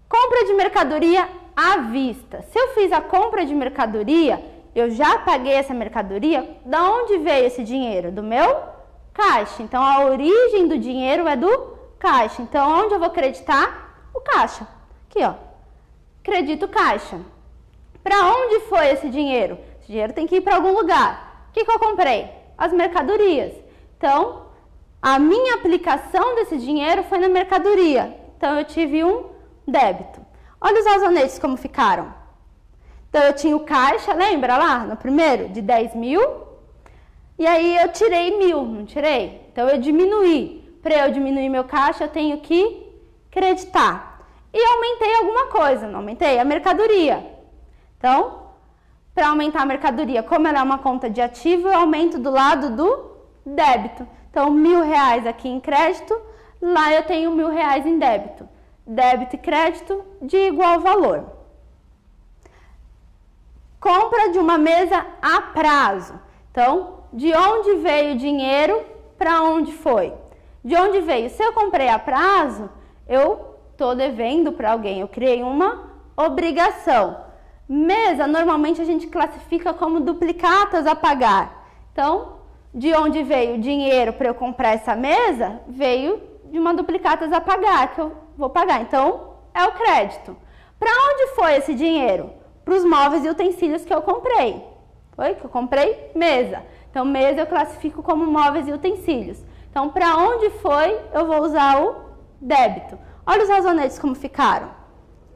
Compra de mercadoria à vista. Se eu fiz a compra de mercadoria, eu já paguei essa mercadoria, da onde veio esse dinheiro? Do meu caixa. Então, a origem do dinheiro é do caixa. Então, onde eu vou creditar? O caixa. Aqui, ó. Credito caixa. Para onde foi esse dinheiro? Esse dinheiro tem que ir para algum lugar. O que eu comprei? As mercadorias. Então, a minha aplicação desse dinheiro foi na mercadoria. Então, eu tive um débito. Olha os razonetes como ficaram. Então, eu tinha o caixa, lembra lá no primeiro? De 10 mil. E aí, eu tirei 1.000, não tirei? Então, eu diminuí. Para eu diminuir meu caixa, eu tenho que creditar. E aumentei alguma coisa, não aumentei? A mercadoria. Então, para aumentar a mercadoria, como ela é uma conta de ativo, eu aumento do lado do débito. Então, R$1.000 aqui em crédito, lá eu tenho R$1.000 em débito. Débito e crédito de igual valor. Compra de uma mesa a prazo. Então, de onde veio o dinheiro, para onde foi? De onde veio? Se eu comprei a prazo, eu estou devendo para alguém, eu criei uma obrigação. Mesa, normalmente a gente classifica como duplicatas a pagar. Então, de onde veio o dinheiro para eu comprar essa mesa? Veio de uma duplicatas a pagar, que eu vou pagar. Então, é o crédito. Para onde foi esse dinheiro? Para os móveis e utensílios que eu comprei. Foi que eu comprei? Mesa. Então, mesa eu classifico como móveis e utensílios. Então, para onde foi, eu vou usar o débito. Olha os razonetes como ficaram.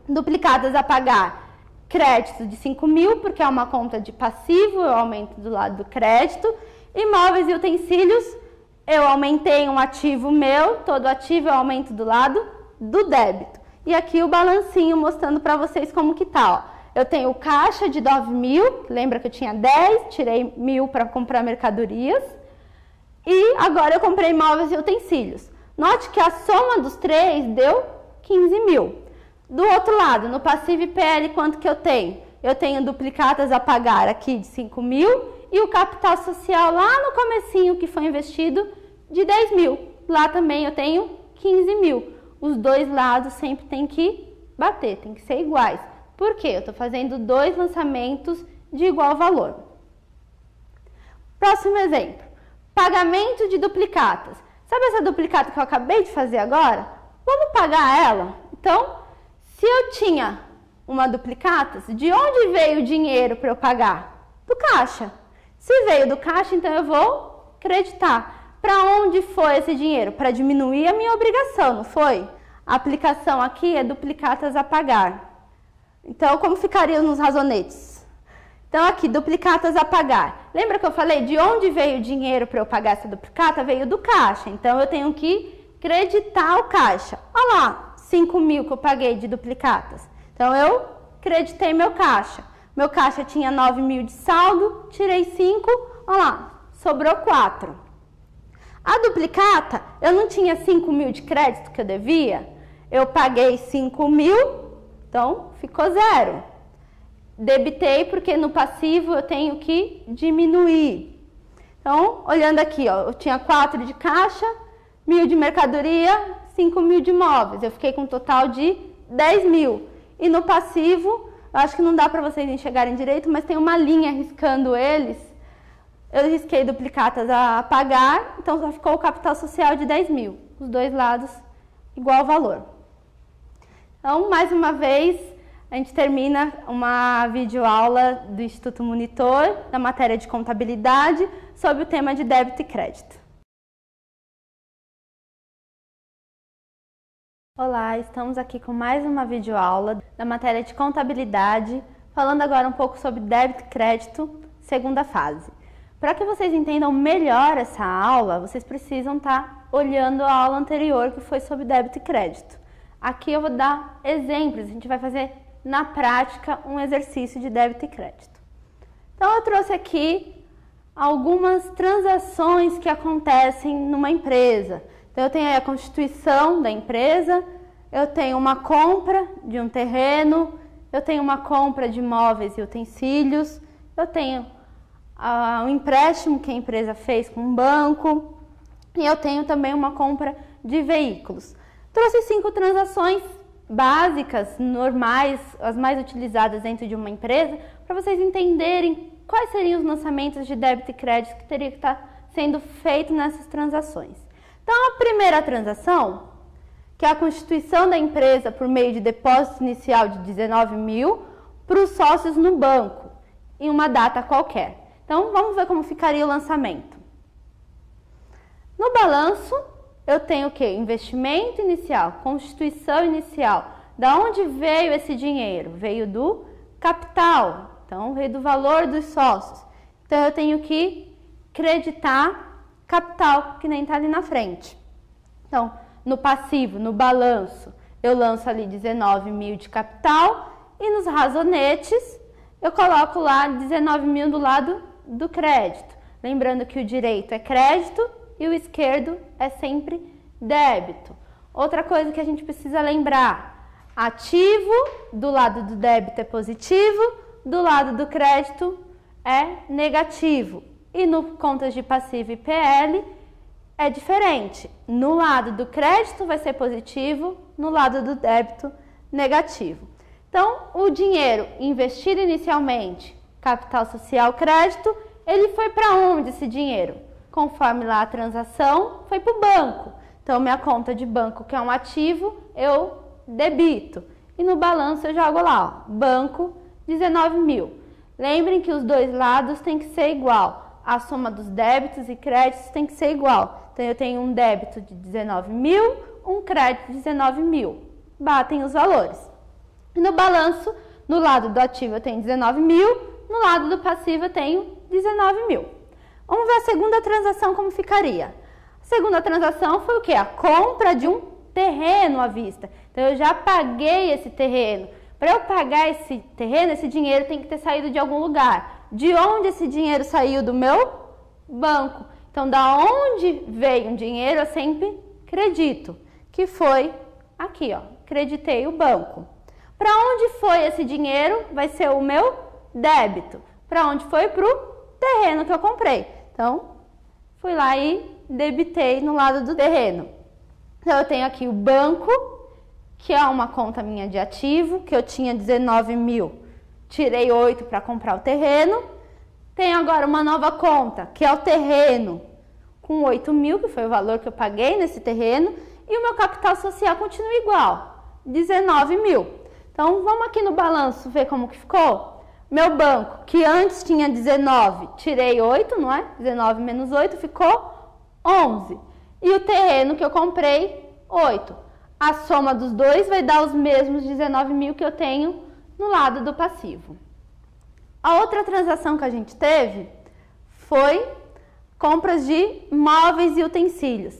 Duplicadas a pagar. Crédito de 5.000, porque é uma conta de passivo, eu aumento do lado do crédito. Imóveis e utensílios, eu aumentei um ativo meu, todo ativo eu aumento do lado do débito. E aqui o balancinho mostrando para vocês como que tá, ó. Eu tenho o caixa de 9.000, lembra que eu tinha 10, tirei 1.000 para comprar mercadorias. E agora eu comprei imóveis e utensílios. Note que a soma dos três deu 15.000. Do outro lado, no passivo e PL, quanto que eu tenho? Eu tenho duplicatas a pagar aqui de 5.000 e o capital social lá no comecinho que foi investido de 10.000. Lá também eu tenho 15.000. Os dois lados sempre tem que bater, tem que ser iguais. Por quê? Eu estou fazendo dois lançamentos de igual valor. Próximo exemplo. Pagamento de duplicatas. Sabe essa duplicata que eu acabei de fazer agora? Vamos pagar ela? Então, se eu tinha uma duplicatas, de onde veio o dinheiro para eu pagar? Do caixa. Se veio do caixa, então eu vou creditar. Para onde foi esse dinheiro? Para diminuir a minha obrigação, não foi? A aplicação aqui é duplicatas a pagar. Então, como ficaria nos razonetes? Então, aqui, duplicatas a pagar. Lembra que eu falei de onde veio o dinheiro para eu pagar essa duplicata? Veio do caixa. Então, eu tenho que creditar o caixa. Olha lá, 5.000 que eu paguei de duplicatas. Então, eu creditei meu caixa. Meu caixa tinha 9.000 de saldo, tirei 5, olha lá, sobrou 4. A duplicata, eu não tinha 5.000 de crédito que eu devia, eu paguei 5.000, então ficou 0. Debitei porque no passivo eu tenho que diminuir. Então, olhando aqui, ó, eu tinha 4 de caixa, 1.000 de mercadoria, 5.000 de imóveis. Eu fiquei com um total de 10.000. E no passivo, eu acho que não dá para vocês enxergarem direito, mas tem uma linha riscando eles. Eu risquei duplicatas a pagar, então só ficou o capital social de 10.000. Os dois lados igual valor. Então, mais uma vez, a gente termina uma videoaula do Instituto Monitor, da matéria de contabilidade, sobre o tema de débito e crédito. Olá, estamos aqui com mais uma videoaula da matéria de contabilidade, falando agora um pouco sobre débito e crédito, segunda fase. Para que vocês entendam melhor essa aula, vocês precisam estar olhando a aula anterior, que foi sobre débito e crédito. Aqui eu vou dar exemplos, a gente vai fazer na prática um exercício de débito e crédito. Então eu trouxe aqui algumas transações que acontecem numa empresa. Então eu tenho aí a constituição da empresa, eu tenho uma compra de um terreno, eu tenho uma compra de móveis e utensílios, eu tenho um empréstimo que a empresa fez com um banco e eu tenho também uma compra de veículos. Trouxe 5 transações básicas, normais, as mais utilizadas dentro de uma empresa, para vocês entenderem quais seriam os lançamentos de débito e crédito que teria que estar sendo feito nessas transações. Então, a primeira transação, que é a constituição da empresa por meio de depósito inicial de 19.000, o para os sócios no banco, em uma data qualquer. Então, vamos ver como ficaria o lançamento. No balanço, eu tenho o quê? Investimento inicial, constituição inicial. Da onde veio esse dinheiro? Veio do capital, então veio do valor dos sócios. Então, eu tenho que creditar capital, que nem está ali na frente. Então, no passivo, no balanço, eu lanço ali 19 mil de capital e nos razonetes eu coloco lá 19 mil do lado do crédito. Lembrando que o direito é crédito e o esquerdo é sempre débito. Outra coisa que a gente precisa lembrar, ativo do lado do débito é positivo, do lado do crédito é negativo. E no contas de passivo e PL é diferente. No lado do crédito vai ser positivo, no lado do débito negativo. Então, o dinheiro investido inicialmente, capital social, crédito, ele foi para onde esse dinheiro? Conforme lá a transação, foi para o banco. Então, minha conta de banco, que é um ativo, eu debito. E no balanço eu jogo lá, ó, banco, 19 mil. Lembrem que os dois lados têm que ser igual. A soma dos débitos e créditos tem que ser igual. Então, eu tenho um débito de 19 mil, um crédito de 19 mil. Batem os valores. E no balanço, no lado do ativo eu tenho 19 mil, no lado do passivo eu tenho 19 mil. Vamos ver a segunda transação como ficaria. A segunda transação foi o quê? A compra de um terreno à vista. Então, eu já paguei esse terreno. Para eu pagar esse terreno, esse dinheiro tem que ter saído de algum lugar. De onde esse dinheiro saiu? Do meu banco. Então, da onde veio um dinheiro, eu sempre credito, que foi aqui, ó, creditei o banco. Para onde foi esse dinheiro? Vai ser o meu débito. Para onde foi? Para o terreno que eu comprei. Então, fui lá e debitei no lado do terreno. Então, eu tenho aqui o banco, que é uma conta minha de ativo, que eu tinha 19 mil, tirei 8 para comprar o terreno. Tenho agora uma nova conta, que é o terreno, com 8 mil, que foi o valor que eu paguei nesse terreno, e o meu capital social continua igual, 19 mil. Então, vamos aqui no balanço ver como que ficou. Meu banco, que antes tinha 19, tirei 8, não é? 19 menos 8 ficou 11. E o terreno que eu comprei, 8. A soma dos dois vai dar os mesmos 19 mil que eu tenho no lado do passivo. A outra transação que a gente teve foi compras de móveis e utensílios.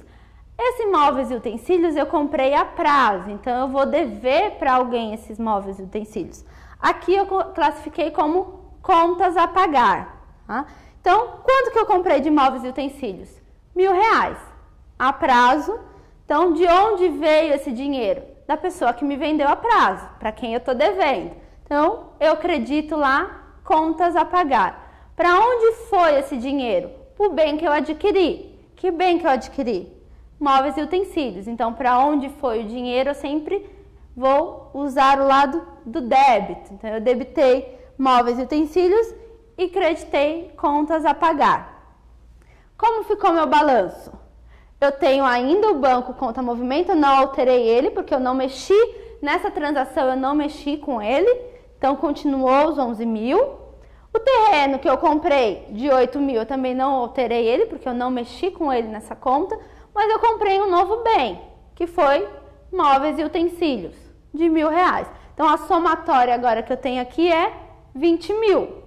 Esses móveis e utensílios eu comprei a prazo, então eu vou dever para alguém esses móveis e utensílios. Aqui eu classifiquei como contas a pagar. Tá? Então, quanto que eu comprei de móveis e utensílios? R$1.000 a prazo. Então, de onde veio esse dinheiro? Da pessoa que me vendeu a prazo, para quem eu estou devendo. Então, eu acredito lá, contas a pagar. Para onde foi esse dinheiro? Para o bem que eu adquiri. Que bem que eu adquiri? Móveis e utensílios. Então, para onde foi o dinheiro, eu sempre vou usar o lado do débito. Então, eu debitei móveis e utensílios e creditei contas a pagar. Como ficou meu balanço? Eu tenho ainda o banco conta movimento, eu não alterei ele, porque eu não mexi nessa transação, eu não mexi com ele. Então, continuou os 11 mil. O terreno que eu comprei de 8 mil, eu também não alterei ele, porque eu não mexi com ele nessa conta. Mas eu comprei um novo bem, que foi móveis e utensílios, de R$1.000. Então, a somatória agora que eu tenho aqui é 20 mil.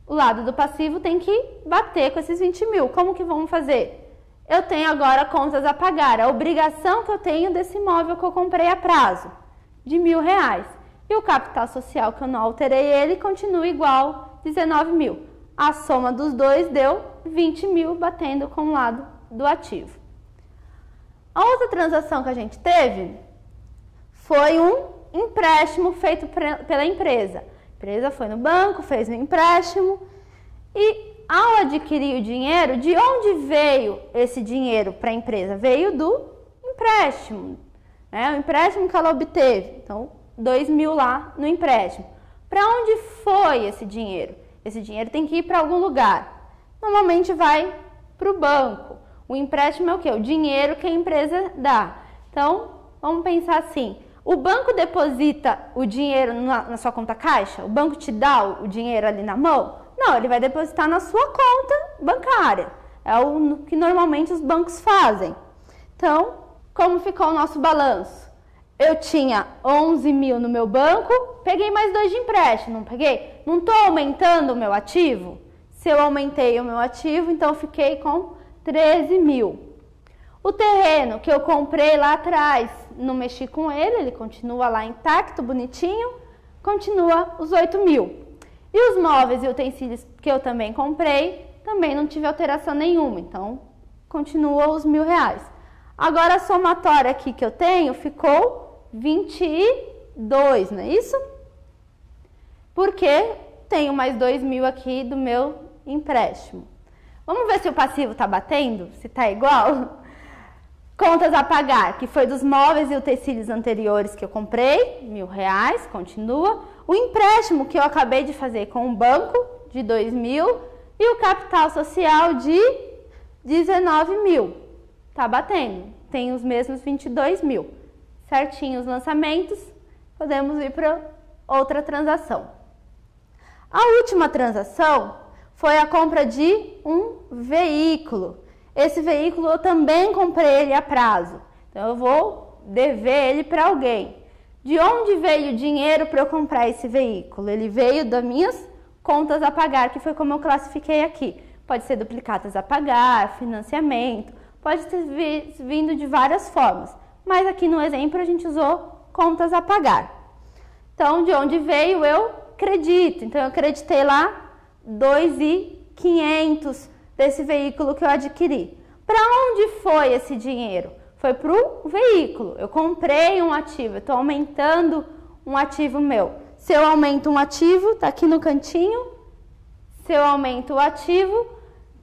O lado do passivo tem que bater com esses 20 mil. Como que vamos fazer? Eu tenho agora contas a pagar, a obrigação que eu tenho desse imóvel que eu comprei a prazo, de R$1.000. E o capital social, que eu não alterei ele, continua igual, 19 mil. A soma dos dois deu 20 mil, batendo com o lado do ativo. A outra transação que a gente teve foi um empréstimo feito pela empresa. A empresa foi no banco, fez um empréstimo e, ao adquirir o dinheiro, de onde veio esse dinheiro para a empresa? Veio do empréstimo, né? O empréstimo que ela obteve. Então, 2 mil lá no empréstimo. Para onde foi esse dinheiro? Esse dinheiro tem que ir para algum lugar. Normalmente vai para o banco. O empréstimo é o quê? O dinheiro que a empresa dá. Então, vamos pensar assim, O banco deposita o dinheiro na sua conta caixa? O banco te dá o dinheiro ali na mão? Não, ele vai depositar na sua conta bancária. É o que normalmente os bancos fazem. Então, como ficou o nosso balanço? Eu tinha 11 mil no meu banco, peguei mais 2 de empréstimo, não peguei? Não estou aumentando o meu ativo? Se eu aumentei o meu ativo, então eu fiquei com 13 mil. O terreno que eu comprei lá atrás, não mexi com ele, ele continua lá intacto, bonitinho, continua os 8 mil. E os móveis e utensílios que eu também comprei, também não tive alteração nenhuma, então continua os R$1.000. Agora a somatória aqui que eu tenho ficou 22, não é isso? Porque tenho mais 2 mil aqui do meu empréstimo. Vamos ver se o passivo está batendo, se está igual? Contas a pagar, que foi dos móveis e utensílios anteriores que eu comprei, R$1.000, continua. O empréstimo que eu acabei de fazer com o banco, de 2 mil. E o capital social de 19 mil. Tá batendo, tem os mesmos 22 mil. Certinho os lançamentos, podemos ir para outra transação. A última transação foi a compra de um veículo. Esse veículo eu também comprei ele a prazo. Então eu vou dever ele para alguém. De onde veio o dinheiro para eu comprar esse veículo? Ele veio das minhas contas a pagar, que foi como eu classifiquei aqui. Pode ser duplicatas a pagar, financiamento, pode ter vindo de várias formas. Mas aqui no exemplo a gente usou contas a pagar. Então, de onde veio eu acredito. Então eu acreditei lá 2.500 desse veículo que eu adquiri. Para onde foi esse dinheiro? Foi para o veículo. Eu comprei um ativo, eu estou aumentando um ativo meu. Se eu aumento um ativo, está aqui no cantinho. Se eu aumento o ativo,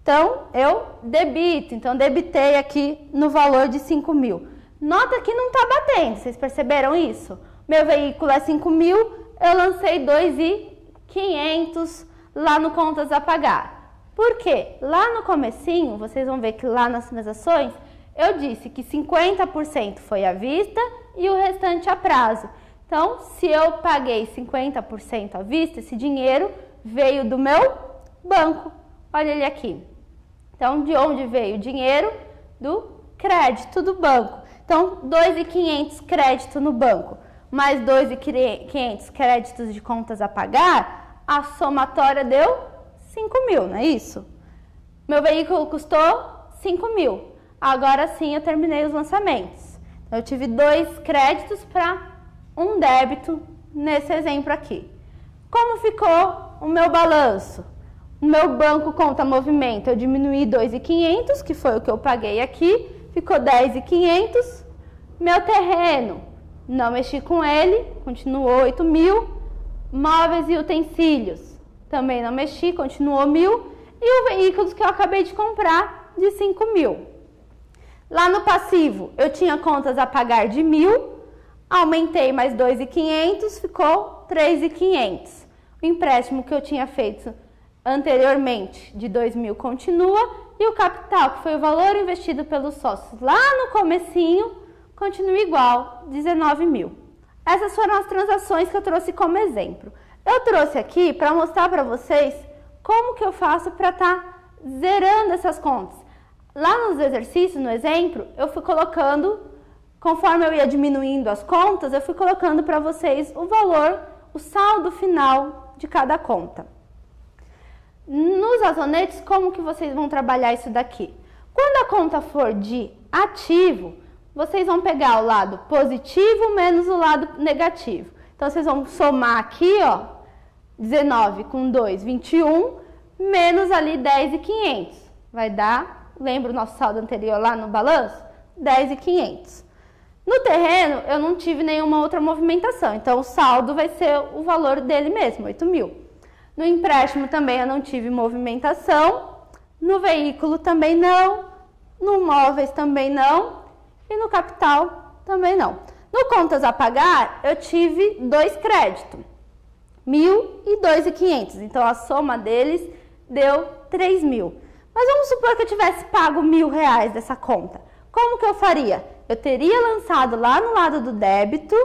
então eu debito. Então debitei aqui no valor de 5 mil. Nota que não está batendo, vocês perceberam isso? Meu veículo é 5 mil, eu lancei 2.500 lá no contas a pagar. Por quê? Lá no comecinho, vocês vão ver que lá nas transações, eu disse que 50% foi à vista e o restante a prazo. Então, se eu paguei 50% à vista, esse dinheiro veio do meu banco. Olha ele aqui. Então, de onde veio o dinheiro? Do crédito do banco. Então, 2.500 crédito no banco, mais 2.500 créditos de contas a pagar, a somatória deu 5 mil, não é isso? Meu veículo custou 5 mil. Agora sim eu terminei os lançamentos. Eu tive 2 créditos para um débito nesse exemplo aqui. Como ficou o meu balanço? O meu banco conta movimento, eu diminuí 2.500, que foi o que eu paguei aqui, ficou 10.500. Meu terreno, não mexi com ele, continuou 8 mil. Móveis e utensílios, também não mexi, continuou 1.000. E o veículo que eu acabei de comprar, de 5 mil. Lá no passivo, eu tinha contas a pagar de 1.000, aumentei mais 2.500, ficou 3.500. O empréstimo que eu tinha feito anteriormente, de 2.000, continua. E o capital, que foi o valor investido pelos sócios lá no comecinho, continua igual, 19 mil. Essas foram as transações que eu trouxe como exemplo. Eu trouxe aqui para mostrar para vocês como que eu faço para estar zerando essas contas. Lá nos exercícios, no exemplo, eu fui colocando, conforme eu ia diminuindo as contas, eu fui colocando para vocês o valor, o saldo final de cada conta. Nos azonetes, como que vocês vão trabalhar isso daqui? Quando a conta for de ativo, vocês vão pegar o lado positivo menos o lado negativo. Então, vocês vão somar aqui, ó, 19 com 2, 21, menos ali 10.500. Vai dar, lembra o nosso saldo anterior lá no balanço? 10.500. No terreno, eu não tive nenhuma outra movimentação, então o saldo vai ser o valor dele mesmo, 8 mil. No empréstimo também eu não tive movimentação, no veículo também não, no móveis também não e no capital também não. No contas a pagar, eu tive 2 créditos, 1.000 e 2.500, então a soma deles deu 3.000. Mas vamos supor que eu tivesse pago R$1.000 dessa conta. Como que eu faria? Eu teria lançado lá no lado do débito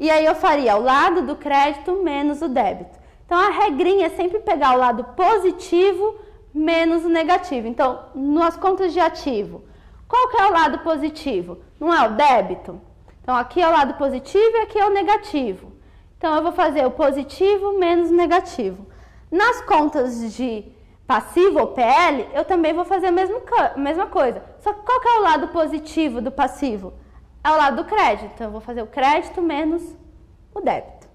E aí eu faria o lado do crédito menos o débito. Então a regrinha é sempre pegar o lado positivo menos o negativo. Então, nas contas de ativo, qual que é o lado positivo? Não é o débito? Então aqui é o lado positivo e aqui é o negativo. Então eu vou fazer o positivo menos o negativo. Nas contas de passivo ou PL, eu também vou fazer a mesma coisa. Só que qual que é o lado positivo do passivo? É o lado do crédito. Então eu vou fazer o crédito menos o débito.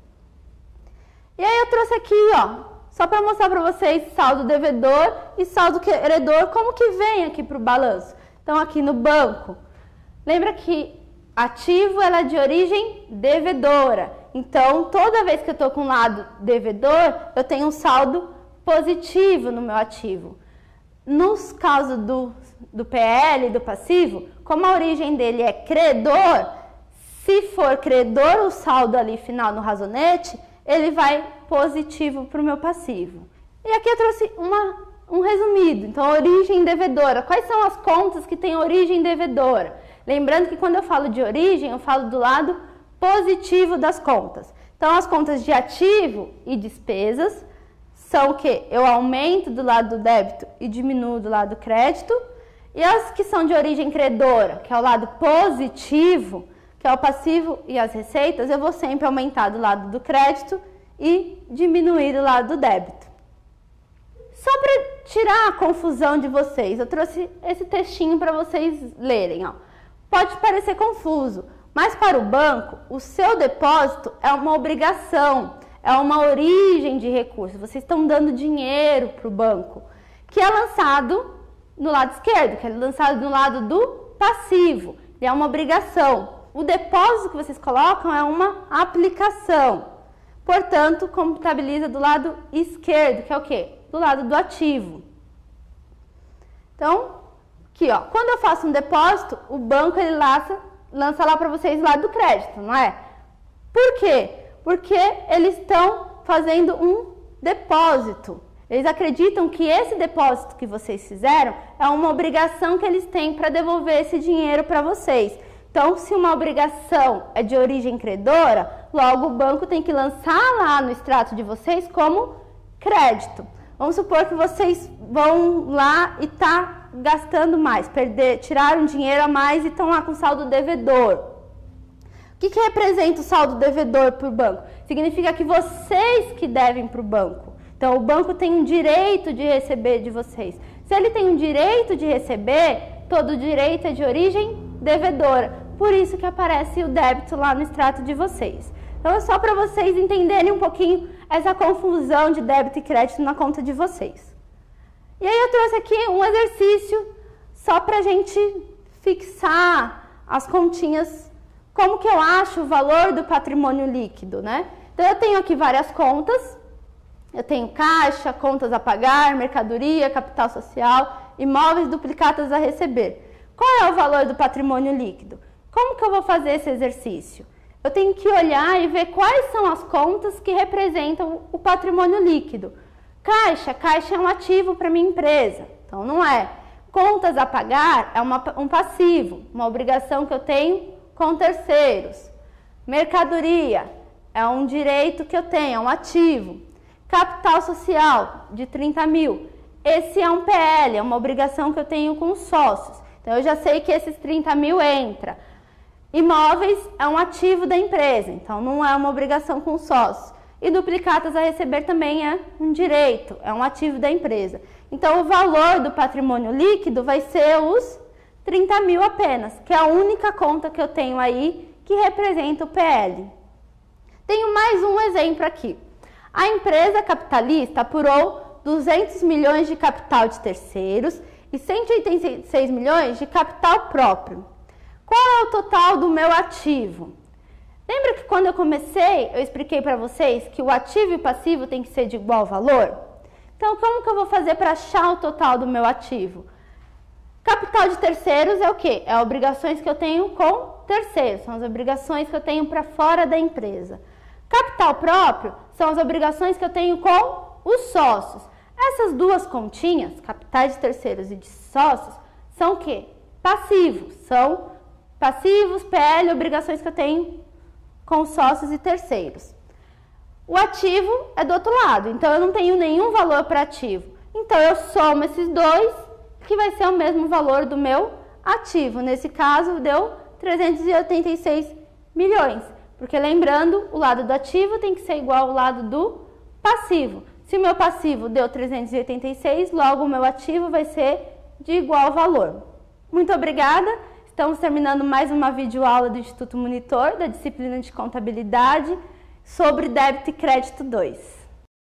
E aí eu trouxe aqui, ó, só para mostrar para vocês saldo devedor e saldo credor, como que vem aqui para o balanço. Então aqui no banco, lembra que ativo ela é de origem devedora. Então toda vez que eu estou com o lado devedor, eu tenho um saldo positivo no meu ativo. Nos casos do PL, do passivo, como a origem dele é credor, se for credor o saldo ali final no razonete, ele vai positivo para o meu passivo. E aqui eu trouxe um resumido. Então, origem devedora. Quais são as contas que têm origem devedora? Lembrando que quando eu falo de origem, eu falo do lado positivo das contas. Então, as contas de ativo e despesas são o quê? Eu aumento do lado do débito e diminuo do lado do crédito. E as que são de origem credora, que é o lado positivo, que é o passivo e as receitas, eu vou sempre aumentar do lado do crédito e diminuir do lado do débito. Só para tirar a confusão de vocês, eu trouxe esse textinho para vocês lerem. Ó. Pode parecer confuso, mas para o banco, o seu depósito é uma obrigação, é uma origem de recurso. Vocês estão dando dinheiro para o banco, que é lançado no lado esquerdo, que é lançado no lado do passivo. É uma obrigação. O depósito que vocês colocam é uma aplicação. Portanto, contabiliza do lado esquerdo, que é o quê? Do lado do ativo. Então, aqui, ó, quando eu faço um depósito, o banco ele lança lá para vocês o lado do crédito, não é? Por quê? Porque eles estão fazendo um depósito. Eles acreditam que esse depósito que vocês fizeram é uma obrigação que eles têm para devolver esse dinheiro para vocês. Então, se uma obrigação é de origem credora, logo o banco tem que lançar lá no extrato de vocês como crédito. Vamos supor que vocês vão lá e tá gastando mais, tiraram dinheiro a mais e estão lá com saldo devedor. O que representa o saldo devedor para o banco? Significa que vocês que devem para o banco. Então, o banco tem um direito de receber de vocês. Se ele tem um direito de receber, todo direito é de origem devedora. Por isso que aparece o débito lá no extrato de vocês. Então, é só para vocês entenderem um pouquinho essa confusão de débito e crédito na conta de vocês. E aí eu trouxe aqui um exercício só para a gente fixar as continhas, como que eu acho o valor do patrimônio líquido, né? Então, eu tenho aqui várias contas. Eu tenho caixa, contas a pagar, mercadoria, capital social, imóveis, duplicatas a receber. Qual é o valor do patrimônio líquido? Como que eu vou fazer esse exercício? Eu tenho que olhar e ver quais são as contas que representam o patrimônio líquido. Caixa é um ativo para minha empresa, então não é. Contas a pagar é um passivo, uma obrigação que eu tenho com terceiros. Mercadoria é um direito que eu tenho, é um ativo. Capital social de 30 mil, esse é um PL, é uma obrigação que eu tenho com os sócios. Então eu já sei que esses 30 mil entra. Imóveis é um ativo da empresa, então não é uma obrigação com os sócios. E duplicatas a receber também é um direito, é um ativo da empresa. Então o valor do patrimônio líquido vai ser os 30 mil apenas, que é a única conta que eu tenho aí que representa o PL. Tenho mais um exemplo aqui. A empresa capitalista apurou 200 milhões de capital de terceiros e 186 milhões de capital próprio. Qual é o total do meu ativo? Lembra que quando eu comecei, eu expliquei para vocês que o ativo e o passivo tem que ser de igual valor? Então, como que eu vou fazer para achar o total do meu ativo? Capital de terceiros é o quê? É obrigações que eu tenho com terceiros, são as obrigações que eu tenho para fora da empresa. Capital próprio são as obrigações que eu tenho com os sócios. Essas duas continhas, capitais de terceiros e de sócios, são o quê? Passivos. São passivos, PL, obrigações que eu tenho com sócios e terceiros. O ativo é do outro lado, então eu não tenho nenhum valor para ativo. Então eu somo esses dois, que vai ser o mesmo valor do meu ativo. Nesse caso, deu 386 milhões. Porque lembrando, o lado do ativo tem que ser igual ao lado do passivo. Se o meu passivo deu 386, logo o meu ativo vai ser de igual valor. Muito obrigada. Estamos terminando mais uma videoaula do Instituto Monitor, da disciplina de Contabilidade, sobre Débito e Crédito 2.